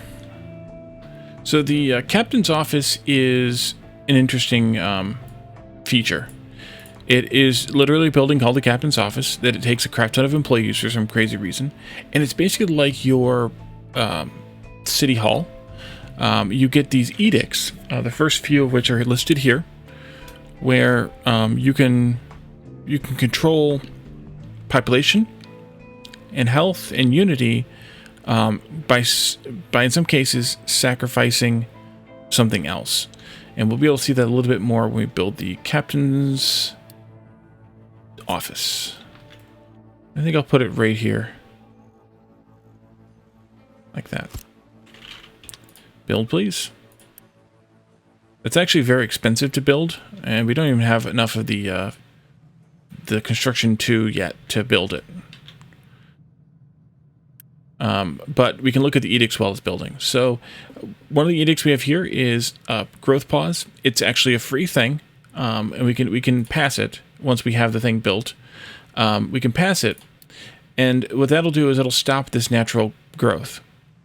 So the captain's office is an interesting feature. It is literally a building called the captain's office that it takes a crap ton of employees for some crazy reason. And it's basically like your city hall. You get these edicts, the first few of which are listed here, where you can control population and health and unity by in some cases sacrificing something else. And we'll be able to see that a little bit more when we build the captain's office. I think I'll put it right here. Like that. Build, please. It's actually very expensive to build, and we don't even have enough of the construction 2 yet to build it. But we can look at the edicts while it's building. So one of the edicts we have here is growth pause. It's actually a free thing, and we can pass it once we have the thing built. We can pass it, and what that'll do is it'll stop this natural growth.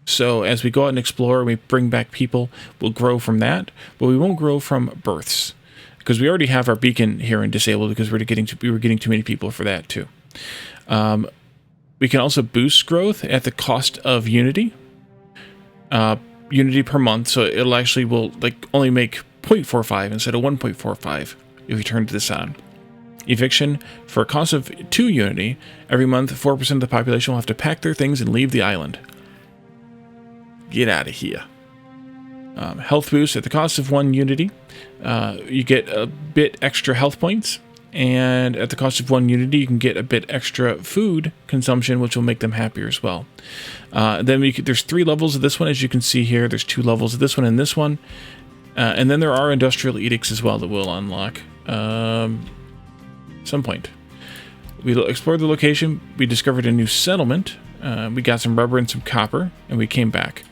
So as we go out and explore and we bring back people, we'll grow from that, but we won't grow from births, because we already have our beacon here and disabled because we were getting too many people for that too. We can also boost growth at the cost of unity. Unity per month, so it'll actually will only make 0.45 instead of 1.45 if we turn this on. Eviction, for a cost of 2 unity, every month 4% of the population will have to pack their things and leave the island. Get out of here. Health boost, at the cost of 1 unity, you get a bit extra health points, and at the cost of 1 unity, you can get a bit extra food consumption, which will make them happier as well. Then there's 3 levels of this one, as you can see here. There's 2 levels of this one and this one. And then there are industrial edicts as well that we'll unlock some point. We explored the location. We discovered a new settlement. We got some rubber and some copper, and we came back.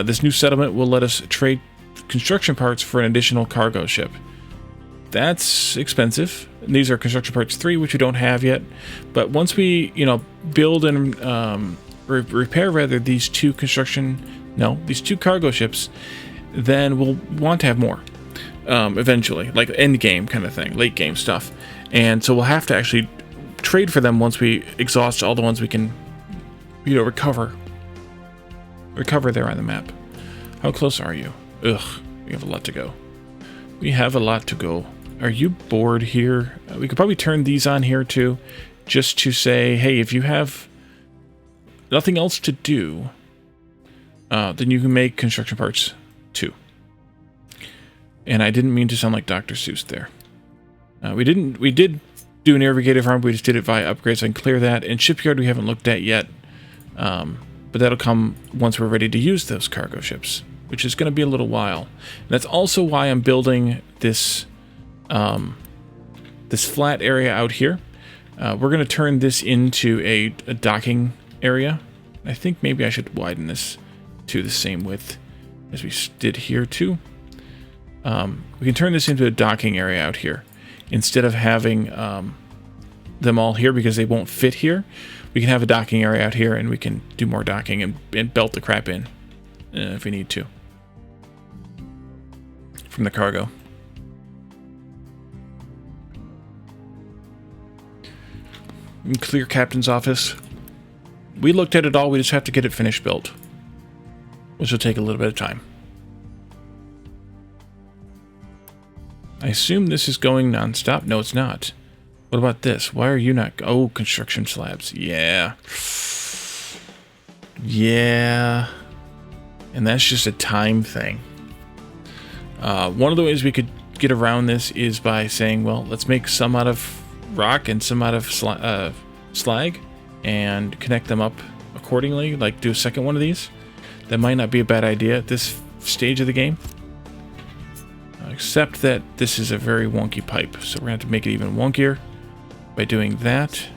This new settlement will let us trade construction parts for an additional cargo ship. That's expensive. These are construction parts 3, which we don't have yet. But once we, build and repair rather these 2 cargo ships, then we'll want to have more eventually, like end game kind of thing, late game stuff. And so we'll have to actually trade for them once we exhaust all the ones we can, recover there on the map. How close are you? Ugh, we have a lot to go. We have a lot to go. Are you bored here? We could probably turn these on here too, just to say, hey, if you have nothing else to do, then you can make construction parts 2. And I didn't mean to sound like Dr. Seuss there. We did do an irrigated farm, but we just did it via upgrades. I can clear that. And shipyard we haven't looked at yet, but that'll come once we're ready to use those cargo ships, which is going to be a little while. And that's also why I'm building this this flat area out here. We're going to turn this into a docking area. I think maybe I should widen this to the same width as we did here too. We can turn this into a docking area out here instead of having them all here because they won't fit here. We can have a docking area out here and we can do more docking and belt the crap in if we need to from the cargo. And clear captain's office. We looked at it all, we just have to get it finished built, which will take a little bit of time. I assume this is going non-stop. No, it's not. What about this? Why are you not... Oh, construction slabs. Yeah. Yeah. And that's just a time thing. One of the ways we could get around this is by saying, well, let's make some out of rock and some out of slag and connect them up accordingly, like do a second one of these. That might not be a bad idea at this stage of the game. Except that this is a very wonky pipe, so we're going to have to make it even wonkier by doing that.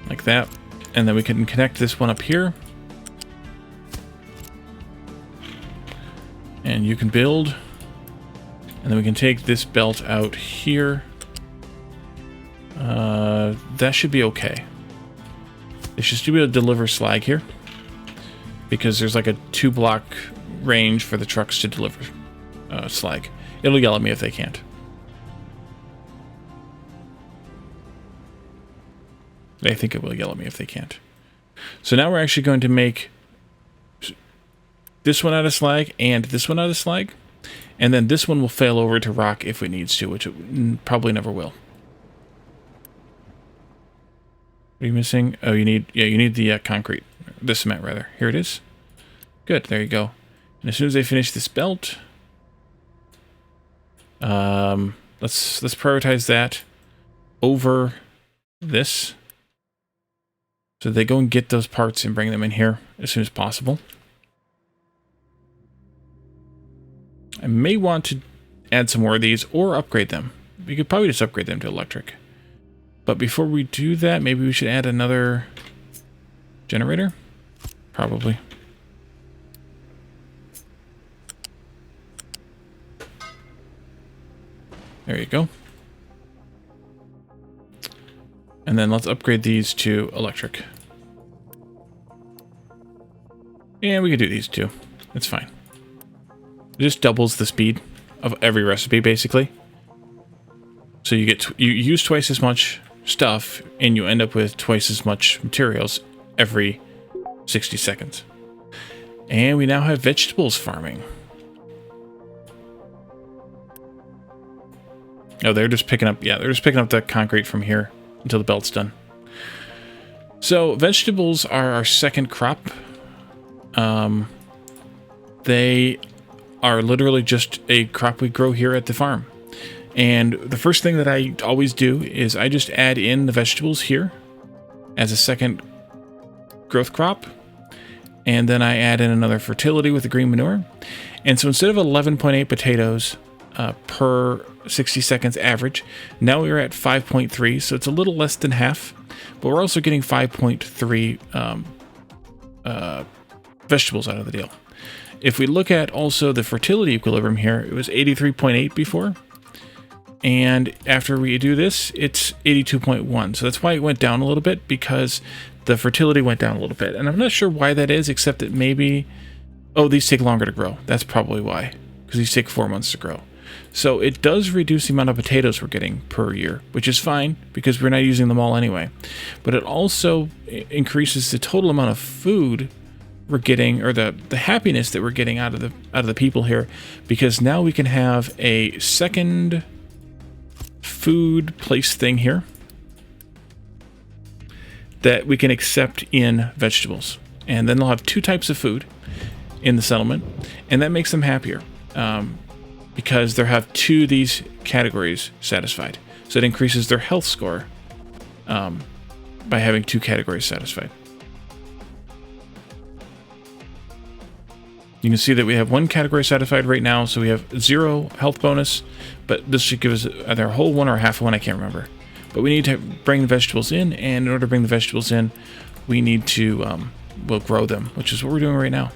Like that. And then we can connect this one up here. And you can build. And then we can take this belt out here. That should be okay. They should still be able to deliver slag here, because there's like a 2-block range for the trucks to deliver slag. It'll yell at me if they can't. I think it will yell at me if they can't. So now we're actually going to make this one out of slag and this one out of slag, and then this one will fail over to rock if it needs to, which it probably never will. What are you missing? Oh, you need the concrete, the cement rather. Here it is. Good, there you go. And as soon as they finish this belt, let's prioritize that over this, so they go and get those parts and bring them in here as soon as possible. I may want to add some more of these or upgrade them. we could probably just upgrade them to electric. But before we do that, maybe we should add another generator? Probably. There you go. And then let's upgrade these to electric. And we could do these too. That's fine. It just doubles the speed of every recipe, basically. So you use twice as much stuff, and you end up with twice as much materials every 60 seconds. And we now have vegetables farming. Oh, they're just picking up, yeah, they're just picking up the concrete from here until the belt's done. So vegetables are our second crop. They are literally just a crop we grow here at the farm. And the first thing that I always do is I just add in the vegetables here as a second growth crop. And then I add in another fertility with the green manure. And so instead of 11.8 potatoes per 60 seconds average, now we're at 5.3. So it's a little less than half. But we're also getting 5.3 vegetables out of the deal. If we look at also the fertility equilibrium here, it was 83.8 before. And after we do this, it's 82.1. So that's why it went down a little bit, because the fertility went down a little bit. And I'm not sure why that is, except that maybe... Oh, these take longer to grow. That's probably why. Because these take 4 months to grow. So it does reduce the amount of potatoes we're getting per year, which is fine, because we're not using them all anyway. But it also increases the total amount of food we're getting, or the happiness that we're getting out of the people here, because now we can have a second food place thing here that we can accept in vegetables, and then they'll have 2 types of food in the settlement, and that makes them happier because they'll have 2 of these categories satisfied. So it increases their health score by having 2 categories satisfied. You can see that we have 1 category satisfied right now, so we have 0 health bonus, but this should give us either a whole 1 or half of 1, I can't remember. But we need to bring the vegetables in, and in order to bring the vegetables in, we need to, we'll grow them, which is what we're doing right now.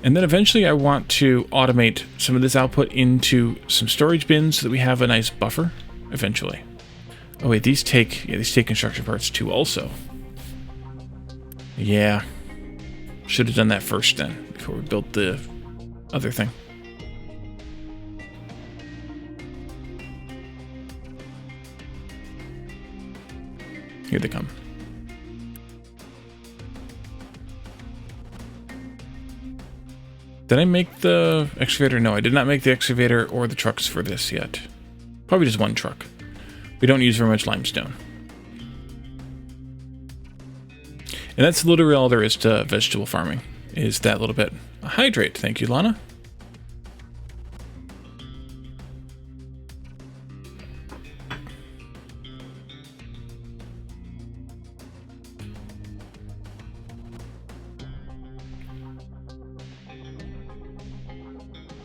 And then eventually I want to automate some of this output into some storage bins so that we have a nice buffer eventually. Oh wait, these take construction parts too also. Yeah. Should have done that first then, before we built the other thing. Here they come. Did I make the excavator? No, I did not make the excavator or the trucks for this yet. Probably just 1 truck. We don't use very much limestone. And that's literally all there is to vegetable farming, is that little bit. Hydrate, thank you, Lana.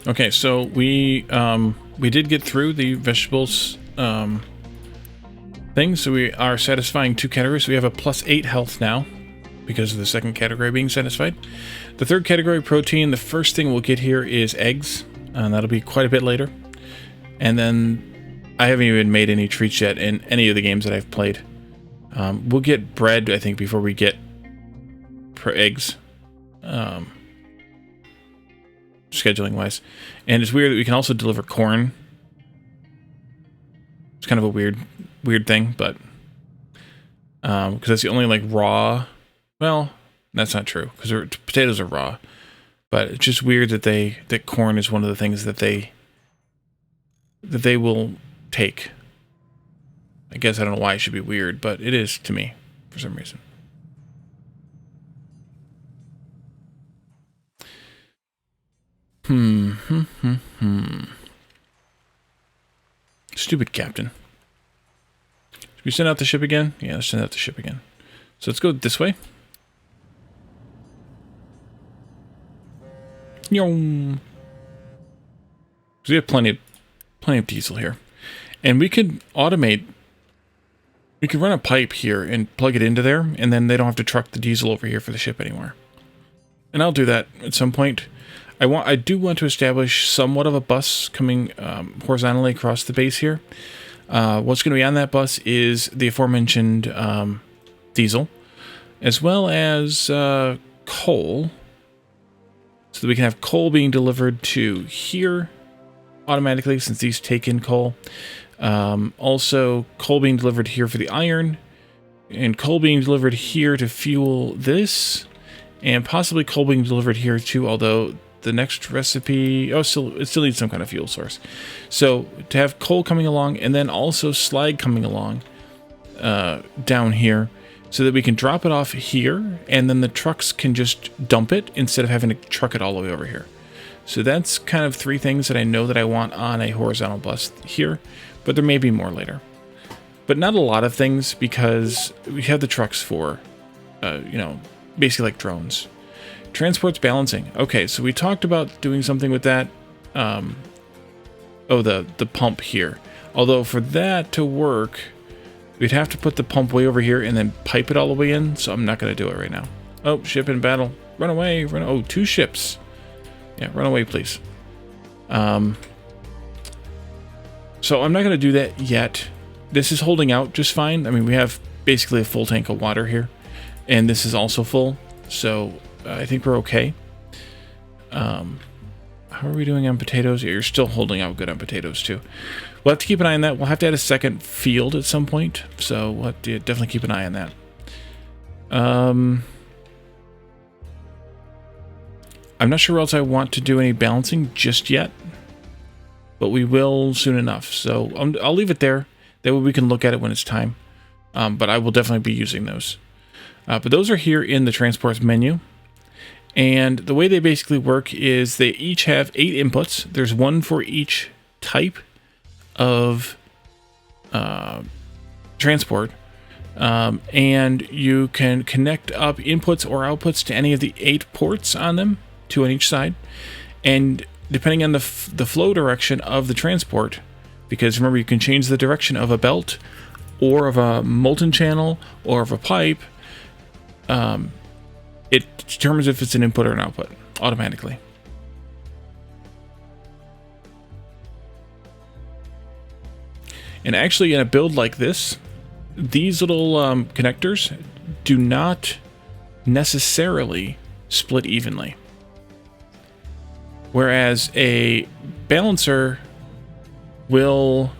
Okay, so we did get through the vegetables thing, so we are satisfying 2 categories. So we have a +8 health now because of the second category being satisfied. The third category, protein, the first thing we'll get here is eggs, and that'll be quite a bit later. And then I haven't even made any treats yet in any of the games that I've played. We'll get bread, I think, before we get eggs, scheduling wise. And it's weird that we can also deliver corn. It's kind of a weird thing, but because that's the only like raw. Well, that's not true, because potatoes are raw. But it's just weird that corn is one of the things that they will take. I guess I don't know why it should be weird, but it is to me for some reason. Stupid captain. Should we send out the ship again? Yeah, let's send out the ship again. So let's go this way. Yum. We have plenty of diesel here. And we could automate. We could run a pipe here and plug it into there, and then they don't have to truck the diesel over here for the ship anymore. And I'll do that at some point. I do want to establish somewhat of a bus coming horizontally across the base here. What's going to be on that bus is the aforementioned diesel, as well as coal, so that we can have coal being delivered to here automatically, since these take in coal. Also, coal being delivered here for the iron, and coal being delivered here to fuel this, and possibly coal being delivered here too, although the next recipe, it still needs some kind of fuel source. So to have coal coming along, and then also slag coming along down here, so that we can drop it off here, and then the trucks can just dump it instead of having to truck it all the way over here. So that's kind of 3 things that I know that I want on a horizontal bus here, but there may be more later. But not a lot of things, because we have the trucks for, basically like drones. Transport's balancing. Okay, so we talked about doing something with that. The pump here. Although for that to work, we'd have to put the pump way over here and then pipe it all the way in, so I'm not going to do it right now. Oh, ship in battle. Run away. Oh, 2 ships. Yeah, run away, please. So I'm not going to do that yet. This is holding out just fine. I mean, we have basically a full tank of water here, and this is also full, so I think we're okay. How are we doing on potatoes? Yeah, you're still holding out good on potatoes too. We'll have to keep an eye on that. We'll have to add a second field at some point, so we'll have to definitely keep an eye on that. I'm not sure where else I want to do any balancing just yet, but we will soon enough. So I'll leave it there. That way we can look at it when it's time. But I will definitely be using those. But those are here in the transports menu. And the way they basically work is they each have 8 inputs. There's 1 for each type of transport. And you can connect up inputs or outputs to any of the 8 ports on them, 2 on each side. And depending on the flow direction of the transport, because remember, you can change the direction of a belt or of a molten channel or of a pipe, it determines if it's an input or an output automatically. And actually, in a build like this, these little connectors do not necessarily split evenly. Whereas a balancer will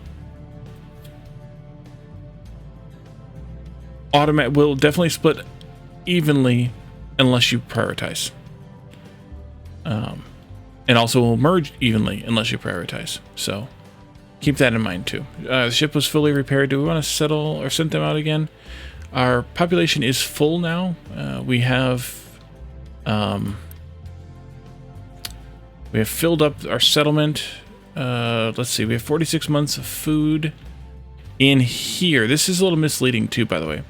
definitely split evenly unless you prioritize. And also will merge evenly unless you prioritize. So keep that in mind too. The ship was fully repaired. Do we want to settle or send them out again? Our population is full now. We have filled up our settlement. Let's see. We have 46 months of food in here. This is a little misleading too, by the way,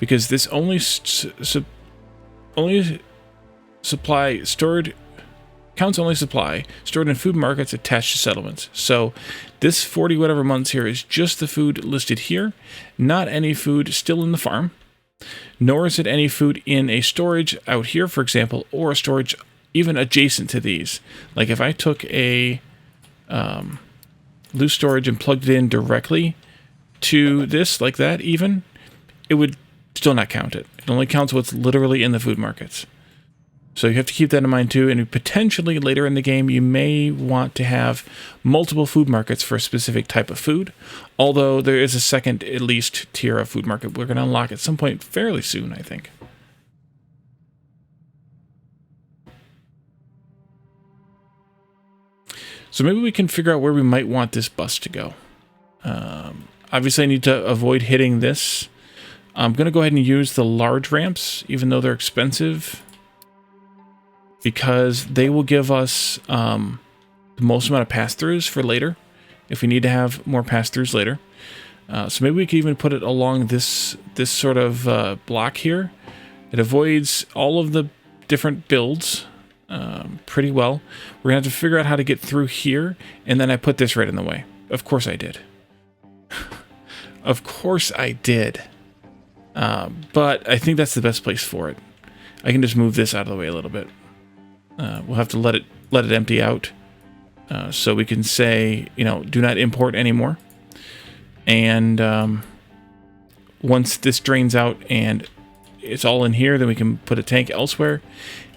because this only counts only supply stored in food markets attached to settlements. So this 40 whatever months here is just the food listed here, not any food still in the farm, nor is it any food in a storage out here, for example, or a storage even adjacent to these. Like if I took a loose storage and plugged it in directly to this like that, even, it would still not count it. It only counts what's literally in the food markets. So you have to keep that in mind too, and potentially later in the game you may want to have multiple food markets for a specific type of food, although there is a second at least tier of food market we're going to unlock at some point fairly soon, I think. So maybe we can figure out where we might want this bus to go. Obviously I need to avoid hitting this. I'm going to go ahead and use the large ramps, even though they're expensive, because they will give us the most amount of pass-throughs for later, if we need to have more pass-throughs later. So maybe we could even put it along this sort of block here. It avoids all of the different builds pretty well. We're going to have to figure out how to get through here, and then I put this right in the way. Of course I did. Of course I did. But I think that's the best place for it. I can just move this out of the way a little bit. We'll have to let it empty out. So we can say, do not import anymore. And once this drains out and it's all in here, then we can put a tank elsewhere.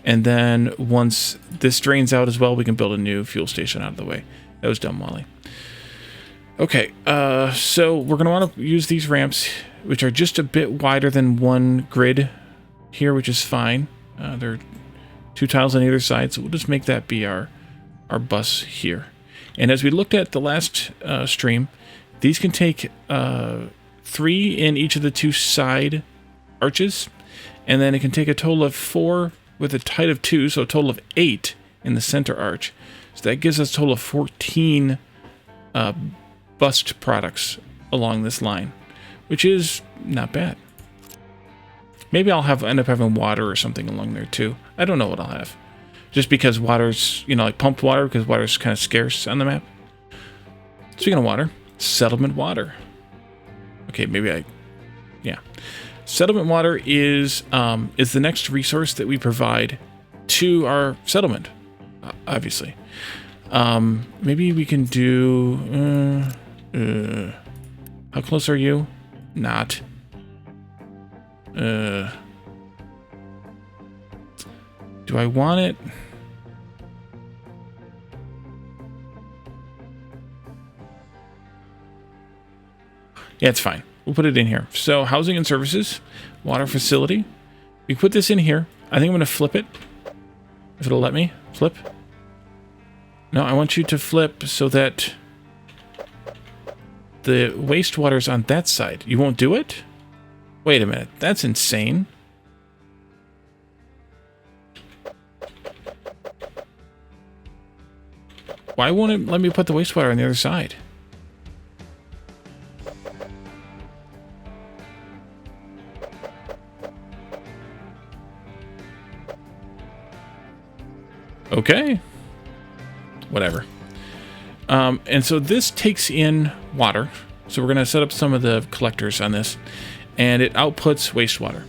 And then once this drains out as well, we can build a new fuel station out of the way. That was dumb, Wally. Okay, so we're going to want to use these ramps, which are just a bit wider than one grid here, which is fine. There are 2 tiles on either side, so we'll just make that be our bus here. And as we looked at the last stream, these can take 3 in each of the 2 side arches, and then it can take a total of 4 with a height of 2, so a total of 8 in the center arch. So that gives us a total of 14 bust products along this line, which is not bad. Maybe I'll end up having water or something along there too. I don't know what I'll have. Just because water's, like pumped water, because water's kind of scarce on the map. Speaking of water, settlement water. Okay, yeah. Settlement water is the next resource that we provide to our settlement, obviously. Maybe we can do... how close are you? Not. Do I want it? Yeah, it's fine. We'll put it in here. So, housing and services, water facility. We put this in here. I think I'm going to flip it. If it'll let me. Flip. No, I want you to flip so that the wastewater's on that side. You won't do it? Wait a minute. That's insane. Why won't it let me put the wastewater on the other side? Okay. Whatever. And so this takes in water. So we're going to set up some of the collectors on this. And it outputs wastewater.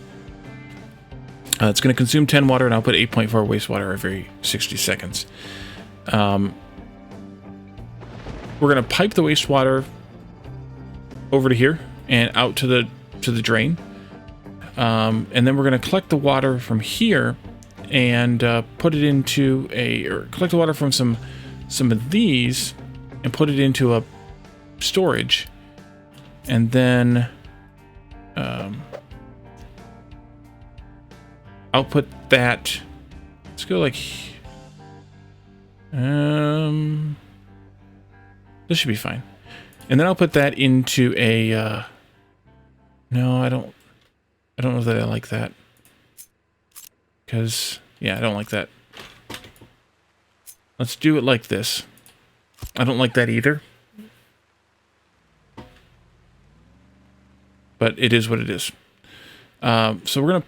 It's going to consume 10 water and output 8.4 wastewater every 60 seconds. We're going to pipe the wastewater over to here and out to the drain. And then we're going to collect the water from here and put it into collect the water from some of these and put it into a storage. And then output that. Let's go like this should be fine. And then I'll put that into a no, I don't know that I like that. Because yeah, I don't like that. Let's do it like this. I don't like that either. But it is what it is. So we're going to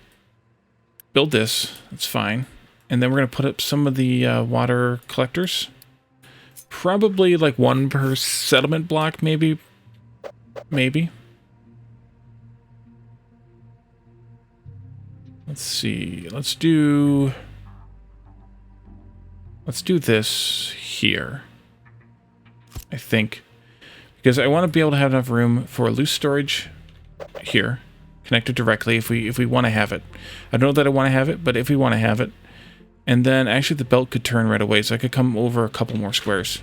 build this. That's fine. And then we're going to put up some of the water collectors. Probably like 1 per settlement block, maybe. Maybe. Let's see. Let's do this here. I think. Because I want to be able to have enough room for loose storage here, connected directly if we want to have it. I don't know that I want to have it, but if we want to have it. And then actually the belt could turn right away, so I could come over a couple more squares.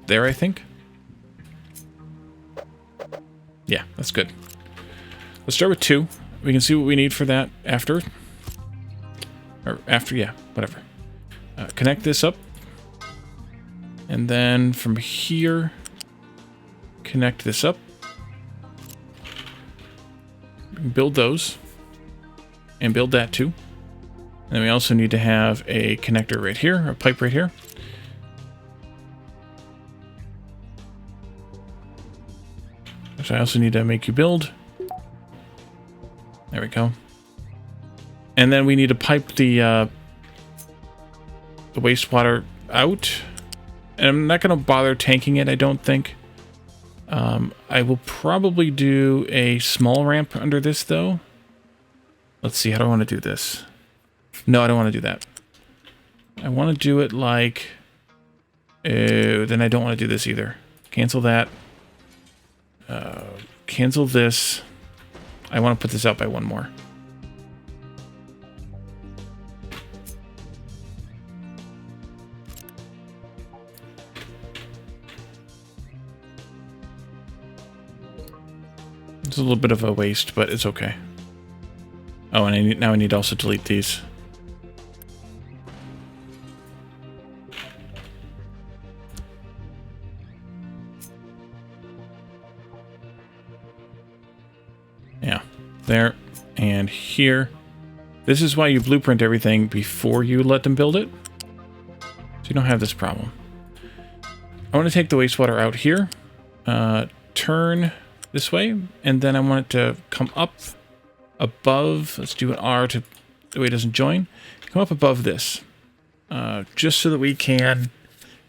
There, I think. Yeah, that's good. Let's start with 2. We can see what we need for that after. Or after, yeah, whatever. Connect this up. And then from here, connect this up. Build those. And build that too. And then we also need to have a connector right here, a pipe right here. So I also need to make you build. There we go. And then we need to pipe the wastewater out. And I'm not going to bother tanking it, I don't think. I will probably do a small ramp under this, though. Let's see, how do I want to do this? No, I don't want to do that. I want to do it like... then I don't want to do this either. Cancel that. Cancel this. I want to put this out by one more. It's a little bit of a waste, but it's okay. Oh, and now I need to also delete these. Yeah, there and here. This is why you blueprint everything before you let them build it, so you don't have this problem. I want to take the wastewater out here, turn this way, and then I want it to come up above. Let's do an R to the way it doesn't join. Come up above this, just so that we can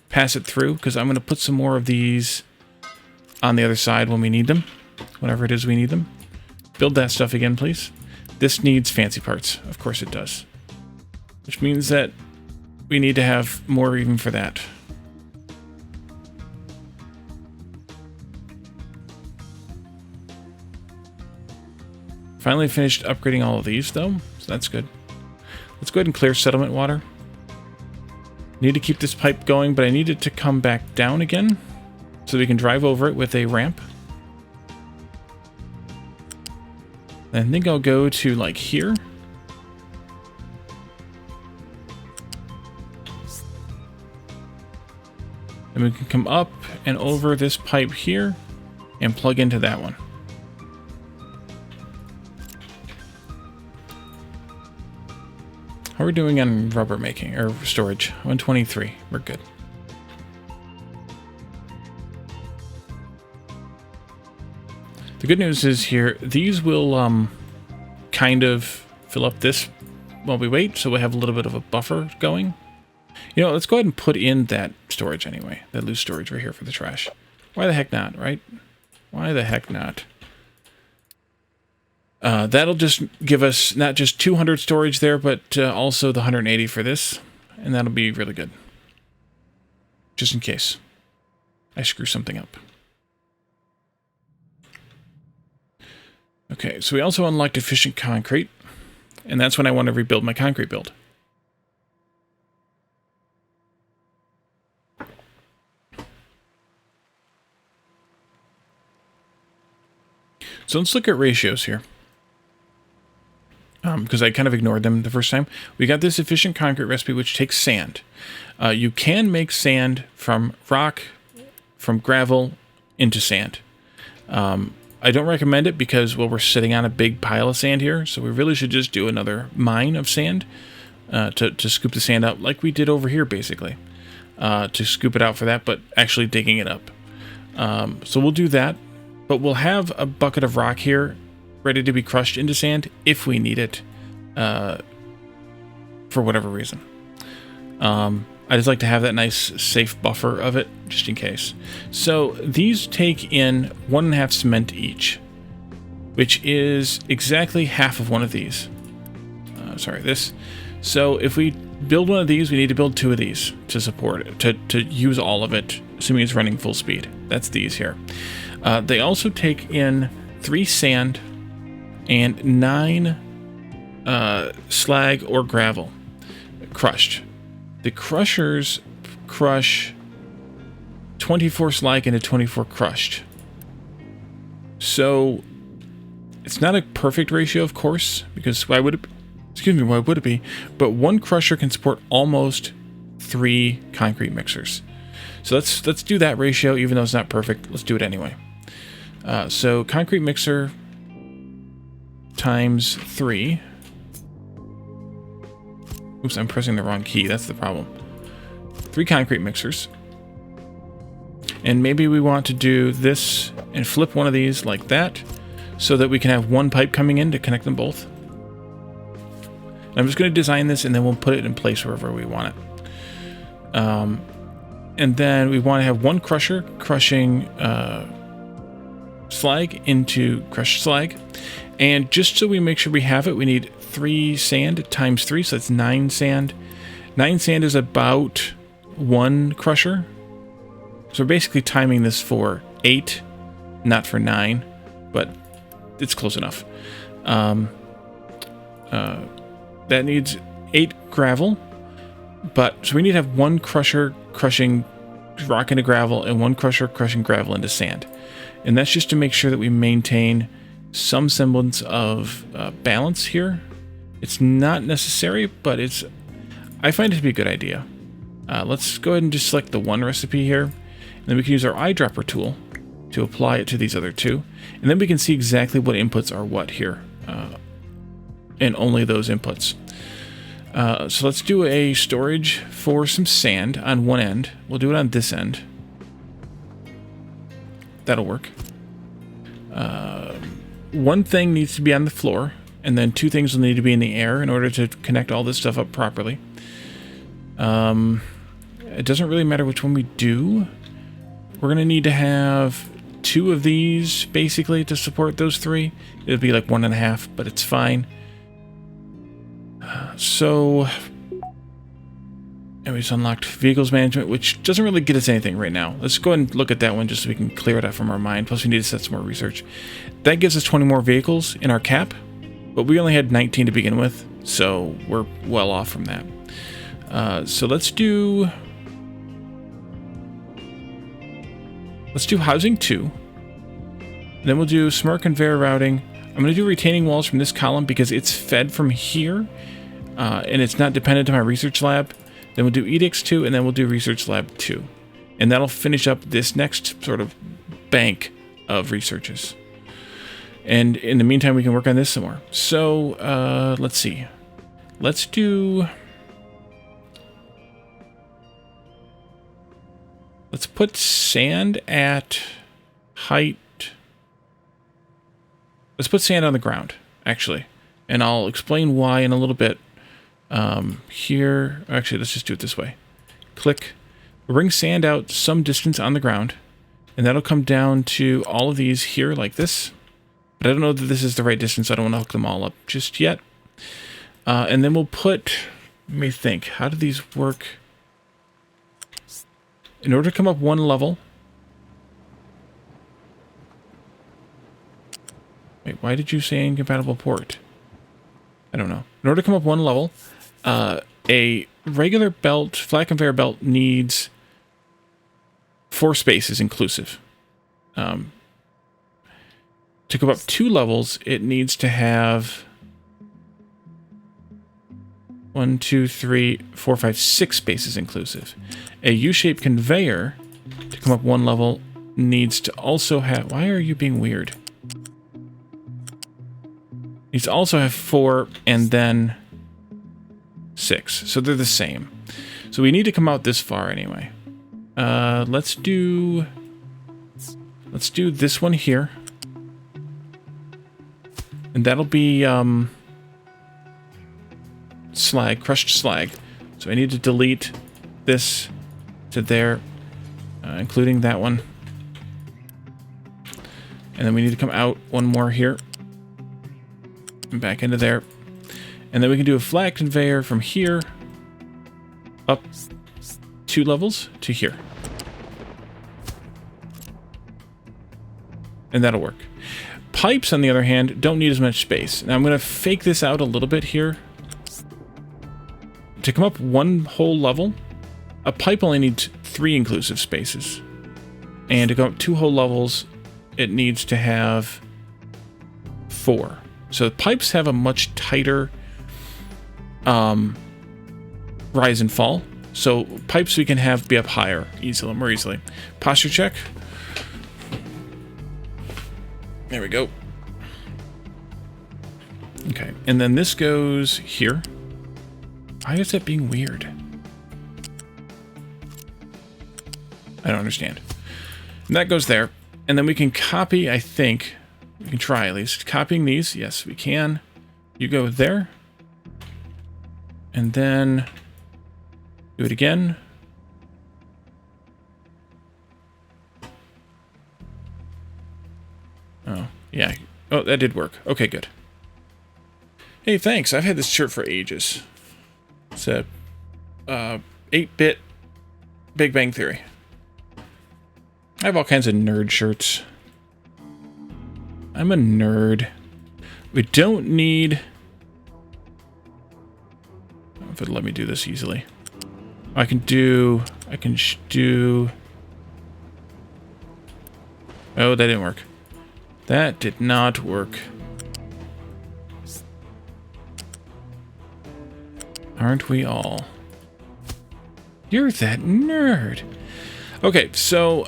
pass it through, because I'm going to put some more of these on the other side when we need them, whenever it is we need them. Build that stuff again, please. This needs fancy parts. Of course it does. Which means that we need to have more even for that. Finally finished upgrading all of these, though, so that's good. Let's go ahead and clear settlement water. Need to keep this pipe going, but I need it to come back down again so we can drive over it with a ramp. I think I'll go to, like, here. And we can come up and over this pipe here and plug into that one. How are we doing on rubber making, or storage? 123. We're good. The good news is here, these will kind of fill up this while we wait, so we'll have a little bit of a buffer going. You know, let's go ahead and put in that storage anyway, that loose storage right here for the trash. Why the heck not, right? Why the heck not? That'll just give us not just 200 storage there, but also the 180 for this, and that'll be really good. Just in case I screw something up. Okay, so we also unlocked efficient concrete, and that's when I want to rebuild my concrete build. So let's look at ratios here. Because I kind of ignored them the first time. We got this efficient concrete recipe, which takes sand. You can make sand from rock, from gravel, into sand. I don't recommend it because, well, we're sitting on a big pile of sand here, so we really should just do another mine of sand to scoop the sand up, like we did over here, basically. To scoop it out for that, but actually digging it up. So we'll do that, but we'll have a bucket of rock here ready to be crushed into sand if we need it for whatever reason. I just like to have that nice safe buffer of it just in case. So these take in 1.5 cement each, which is exactly half of one of these. Sorry, this. So if we build one of these, we need to build 2 of these to support it, to use all of it, assuming it's running full speed. That's these here. They also take in 3 sand and 9 slag or gravel crushed. The crushers crush 24 slag into 24 crushed. So it's not a perfect ratio, of course, because why would it be? But one crusher can support almost 3 concrete mixers. So let's do that ratio, even though it's not perfect. Let's do it anyway. So concrete mixer times 3. Oops, I'm pressing the wrong key. That's the problem. 3 concrete mixers. And maybe we want to do this and flip one of these like that so that we can have one pipe coming in to connect them both. And I'm just going to design this and then we'll put it in place wherever we want it. And then we want to have one crusher crushing slag into crushed slag. And just so we make sure we have it, we need 3 sand times 3, so that's 9 sand. 9 sand is about 1 crusher. So we're basically timing this for 8, not for 9, but it's close enough. That needs 8 gravel, but so we need to have 1 crusher crushing rock into gravel and 1 crusher crushing gravel into sand. And that's just to make sure that we maintain some semblance of balance here. It's not necessary, but I find it to be a good idea. Let's go ahead and just select the 1 recipe here. And then we can use our eyedropper tool to apply it to these other 2. And then we can see exactly what inputs are what here. And only those inputs. So let's do a storage for some sand on one end. We'll do it on this end. That'll work. 1 thing needs to be on the floor, and then 2 things will need to be in the air in order to connect all this stuff up properly. It doesn't really matter which one we do. We're going to need to have 2 of these, basically, to support those 3. It'll be like 1.5, but it's fine. And we just unlocked vehicles management, which doesn't really get us anything right now. Let's go ahead and look at that one just so we can clear it out from our mind. Plus we need to set some more research. That gives us 20 more vehicles in our cap, but we only had 19 to begin with, so we're well off from that. So let's do housing 2. And then we'll do smart conveyor routing. I'm going to do retaining walls from this column because it's fed from here, and it's not dependent on my research lab. Then we'll do edicts 2, and then we'll do research lab 2. And that'll finish up this next sort of bank of researches. And in the meantime, we can work on this some more. So, let's see. Let's put sand at height. Let's put sand on the ground, actually. And I'll explain why in a little bit. Here, actually, let's just do it this way. Click. We'll bring sand out some distance on the ground. And that'll come down to all of these here like this. But I don't know that this is the right distance. I don't want to hook them all up just yet. And then we'll put, let me think, how do these work? In order to come up 1 level. Wait, why did you say incompatible port? I don't know. In order to come up 1 level, a regular belt, flat conveyor belt, needs 4 spaces inclusive. To go up 2 levels, it needs to have 1, 2, 3, 4, 5, 6 spaces inclusive. A U-shaped conveyor, to come up 1 level, needs to also have... Why are you being weird? Needs to also have 4 and then 6. So they're the same. So we need to come out this far anyway. Let's do this one here. And that'll be slag, crushed slag. So I need to delete this to there, including that one. And then we need to come out 1 more here. And back into there. And then we can do a flat conveyor from here up 2 levels to here. And that'll work. Pipes, on the other hand, don't need as much space. Now I'm going to fake this out a little bit here. To come up 1 whole level, a pipe only needs 3 inclusive spaces. And to go up 2 whole levels, it needs to have 4. So the pipes have a much tighter rise and fall. So pipes we can have be up higher more easily. Posture check. There we go. Okay, and then this goes here. Why is that being weird? I don't understand. And that goes there. And then we can copy, I think. We can try at least. Copying these. Yes, we can. You go there. And then do it again. Oh, yeah. Oh, that did work. Okay, good. Hey, thanks. I've had this shirt for ages. It's a 8-bit Big Bang Theory. I have all kinds of nerd shirts. I'm a nerd. We don't need... I don't know if it'll let me do this easily. I can do... Oh, that didn't work. That did not work. Aren't we all? You're that nerd. Okay, so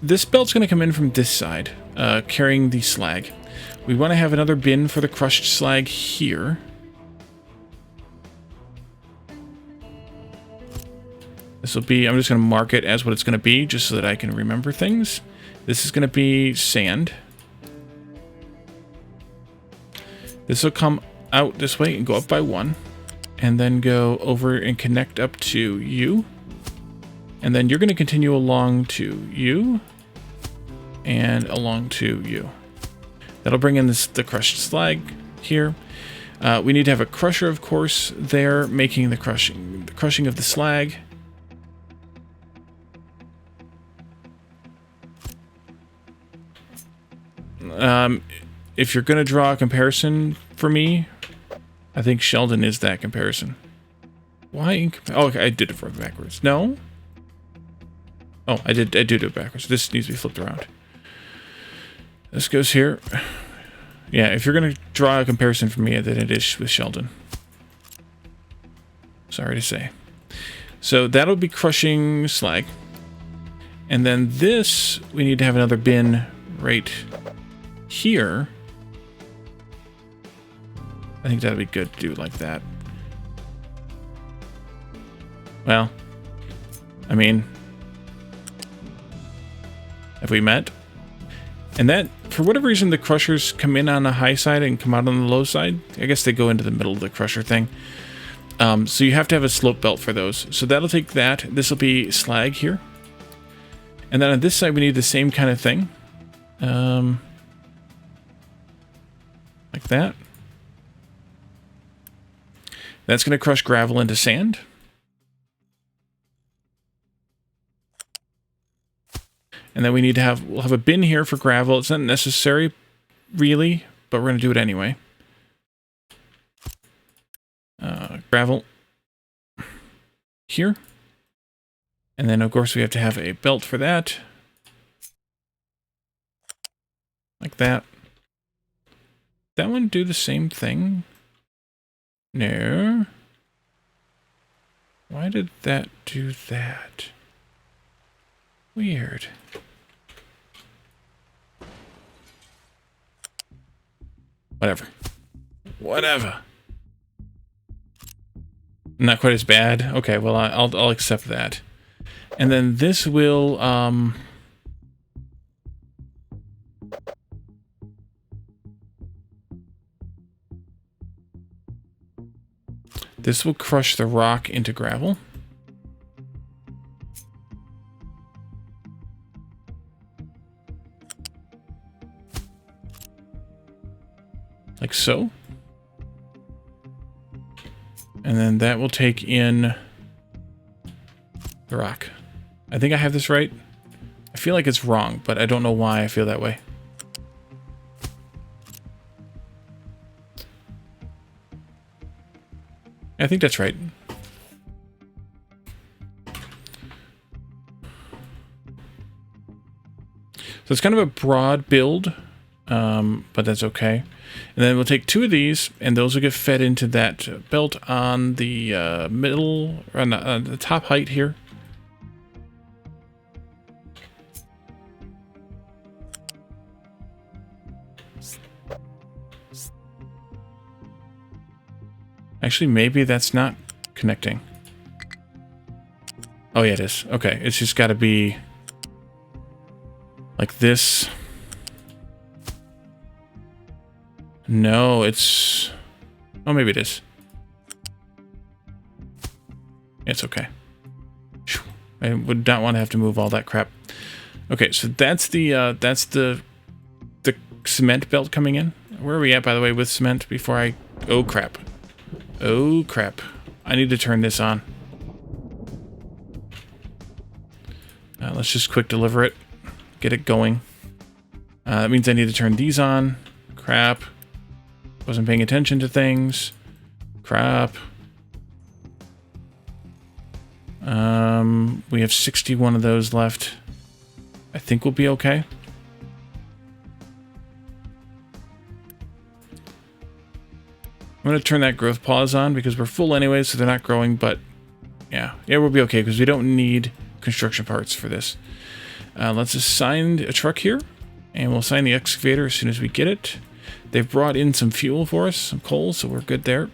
this belt's going to come in from this side, carrying the slag. We want to have another bin for the crushed slag here. This will be, I'm just going to mark it as what it's going to be, just so that I can remember things. This is going to be sand. This will come out this way and go up by 1. And then go over and connect up to you. And then you're going to continue along to you. And along to you. That'll bring in the crushed slag here. We need to have a crusher, of course, there, making the crushing of the slag. If you're going to draw a comparison for me, I think Sheldon is that comparison. Why? Oh, okay, I did it from backwards. No? Oh, I did it backwards. This needs to be flipped around. This goes here. Yeah, if you're going to draw a comparison for me, then it is with Sheldon. Sorry to say. So that'll be crushing slag. And then this, we need to have another bin right here. I think that'd be good to do like that. Well, I mean, have we met? And that, for whatever reason, the crushers come in on the high side and come out on the low side. I guess they go into the middle of the crusher thing. So you have to have a slope belt for those. So that'll take that. This will be slag here. And then on this side, we need the same kind of thing. Like that. That's going to crush gravel into sand. And then we need to have, we'll have a bin here for gravel. It's not necessary, really, but we're going to do it anyway. Gravel here. And then, of course, we have to have a belt for that. Like that. That one do the same thing? No. Why did that do that? Weird. Whatever. Whatever. Not quite as bad. Okay, well, I'll accept that. And then this will, this will crush the rock into gravel. Like so. And then that will take in the rock. I think I have this right. I feel like it's wrong, but I don't know why I feel that way. I think that's right. So it's kind of a broad build, but that's okay. And then we'll take 2 of these, and those will get fed into that belt on the middle, on the top height here. Actually, maybe that's not connecting. Oh, yeah, it is. Okay, it's just got to be... Like this. No, it's... Oh, maybe it is. It's okay. I would not want to have to move all that crap. Okay, so that's the cement belt coming in. Where are we at, by the way, with cement before I... Oh, crap. Oh, crap. I need to turn this on. Let's just quick deliver it. Get it going. That means I need to turn these on. Crap. Wasn't paying attention to things. Crap. We have 61 of those left. I think we'll be okay. I'm going to turn that growth pause on because we're full anyway, so they're not growing, but yeah, we'll be okay because we don't need construction parts for this. Let's assign a truck here, and we'll assign the excavator as soon as we get it. They've brought in some fuel for us, some coal, so we're good there.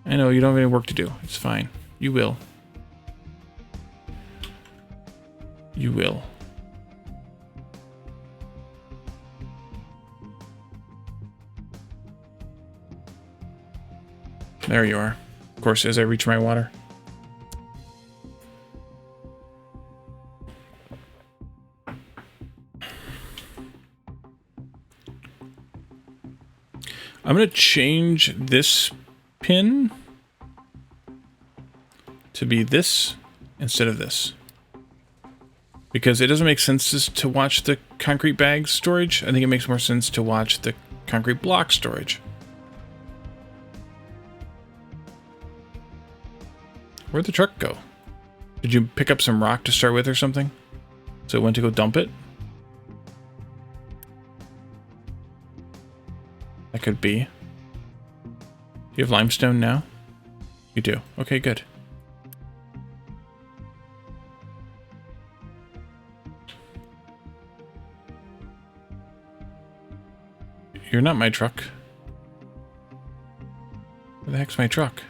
I know, you don't have any work to do. It's fine. You will. You will. There you are. Of course, as I reach my water. I'm going to change this pin to be this instead of this. Because it doesn't make sense to watch the concrete bag storage. I think it makes more sense to watch the concrete block storage. Where'd the truck go? Did you pick up some rock to start with or something? So it went to go dump it? That could be. Do you have limestone now? You do. Okay, good. You're not my truck. Where the heck's my truck?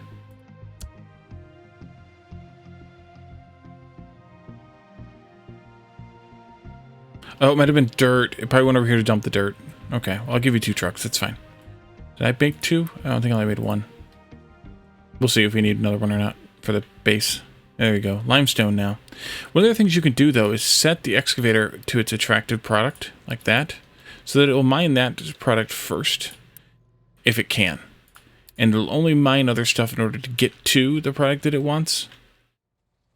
Oh, it might have been dirt. It probably went over here to dump the dirt. Okay, well, I'll give you 2 trucks. That's fine. Did I make 2? I don't think I only made 1. We'll see if we need another one or not for the base. There we go. Limestone now. One of the things you can do, though, is set the excavator to its attractive product, like that, so that it will mine that product first, if it can. And it'll only mine other stuff in order to get to the product that it wants.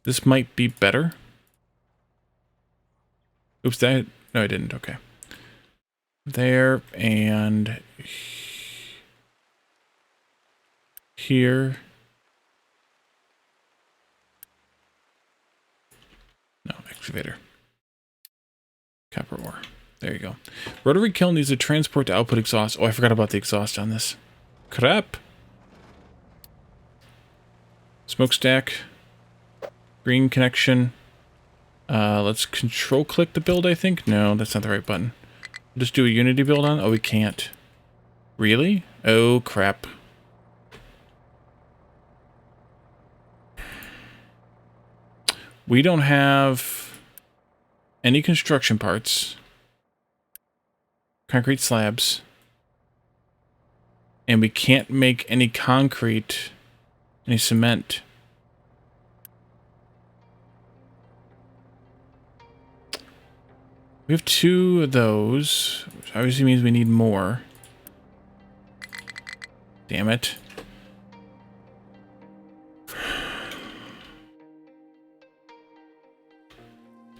This might be better. Oops, that... No, I didn't. Okay. There, and... here. No, excavator. Copper ore. There you go. Rotary kiln needs a transport to output exhaust. Oh, I forgot about the exhaust on this. Crap. Smokestack. Green connection. Let's control click the build, I think. No, that's not the right button. Just do a Unity build on? Oh, we can't. Really? Oh, crap. We don't have any construction parts. Concrete slabs. And we can't make any concrete, any cement. We have 2 of those, which obviously means we need more. Damn it.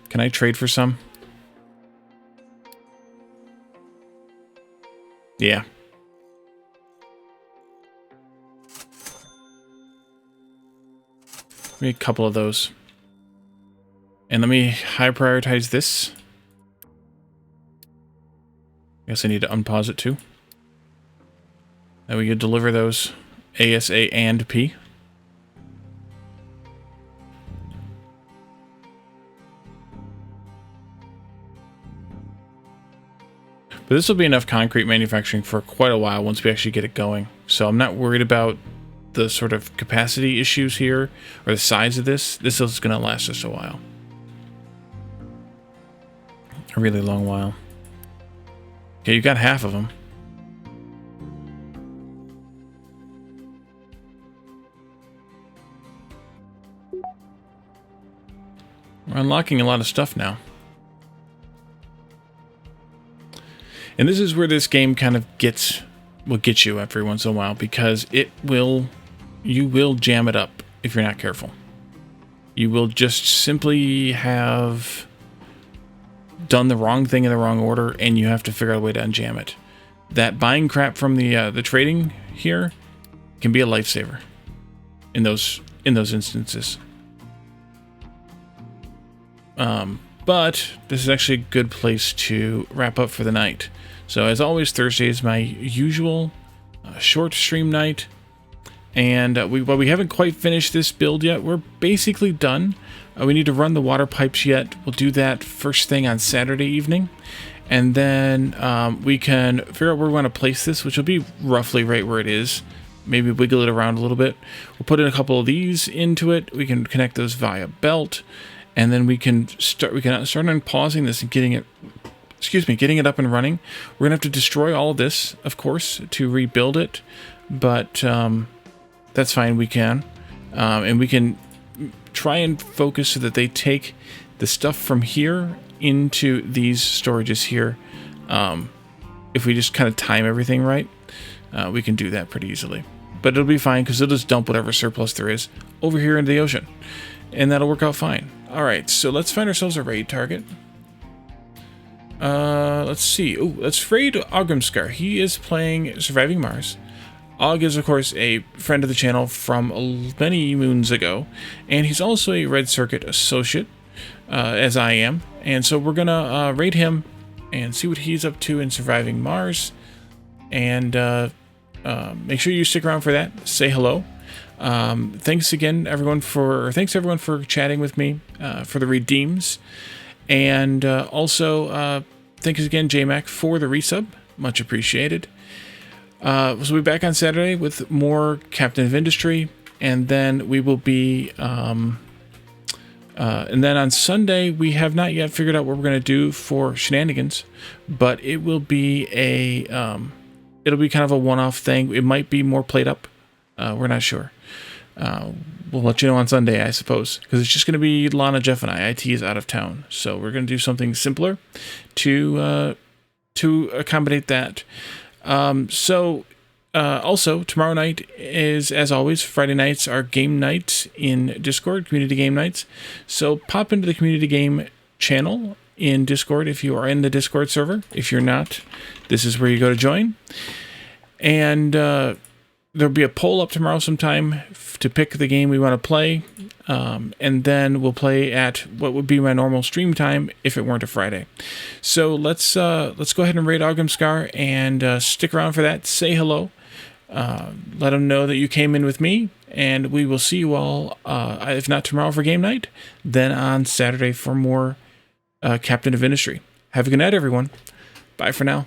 Can I trade for some? Yeah. Maybe a couple of those. And let me high prioritize this. Guess I need to unpause it too. Now we could deliver those ASA and P. But this will be enough concrete manufacturing for quite a while once we actually get it going. So I'm not worried about the sort of capacity issues here or the size of this. This is going to last us a while. a really long while. Okay, you got half of them. We're unlocking a lot of stuff now. And this is where this game kind of will get you every once in a while, because you will jam it up if you're not careful. You will just simply have done the wrong thing in the wrong order, and you have to figure out a way to unjam it. That buying crap from the trading here can be a lifesaver in those instances. But this is actually a good place to wrap up for the night. So as always, Thursday is my usual short stream night. And while we haven't quite finished this build yet, we're basically done. We need to run the water pipes yet. We'll do that first thing on Saturday evening. And then we can figure out where we want to place this, which will be roughly right where it is. Maybe wiggle it around a little bit. We'll put in a couple of these into it. We can connect those via belt. And then we can start on pausing this and getting it up and running. We're gonna have to destroy all of this, of course, to rebuild it, but that's fine. We can, and we can try and focus so that they take the stuff from here into these storages here. If we just kind of time everything right, we can do that pretty easily. But it'll be fine because it'll just dump whatever surplus there is over here into the ocean, and that'll work out fine. All right, so let's find ourselves a raid target. Let's see. Oh, let's raid Ogrimskar. He is playing Surviving Mars. Og is, of course, a friend of the channel from many moons ago, and he's also a Red Circuit associate, as I am. And so we're gonna raid him and see what he's up to in Surviving Mars. And make sure you stick around for that. Say hello. Thanks everyone for chatting with me for the redeems, and also thanks again JMac for the resub, much appreciated. So we'll be back on Saturday with more Captain of Industry, and then we will be and then on Sunday we have not yet figured out what we're going to do for shenanigans, but it will be it'll be kind of a one-off thing. It might be more played up. We're not sure. We'll let you know on Sunday, I suppose, because it's just going to be Lana, Jeff, and I. IT is out of town, so we're going to do something simpler to accommodate that. Also, tomorrow night is, as always, Friday nights are game nights in Discord, community game nights. So pop into the community game channel in Discord if you are in the Discord server. If you're not, this is where you go to join. And there'll be a poll up tomorrow sometime to pick the game we want to play. And then we'll play at what would be my normal stream time if it weren't a Friday. So let's go ahead and raid Ogrimskar and stick around for that. Say hello. Let them know that you came in with me, and we will see you all, if not tomorrow for game night, then on Saturday for more Captain of Industry. Have a good night, everyone. Bye for now.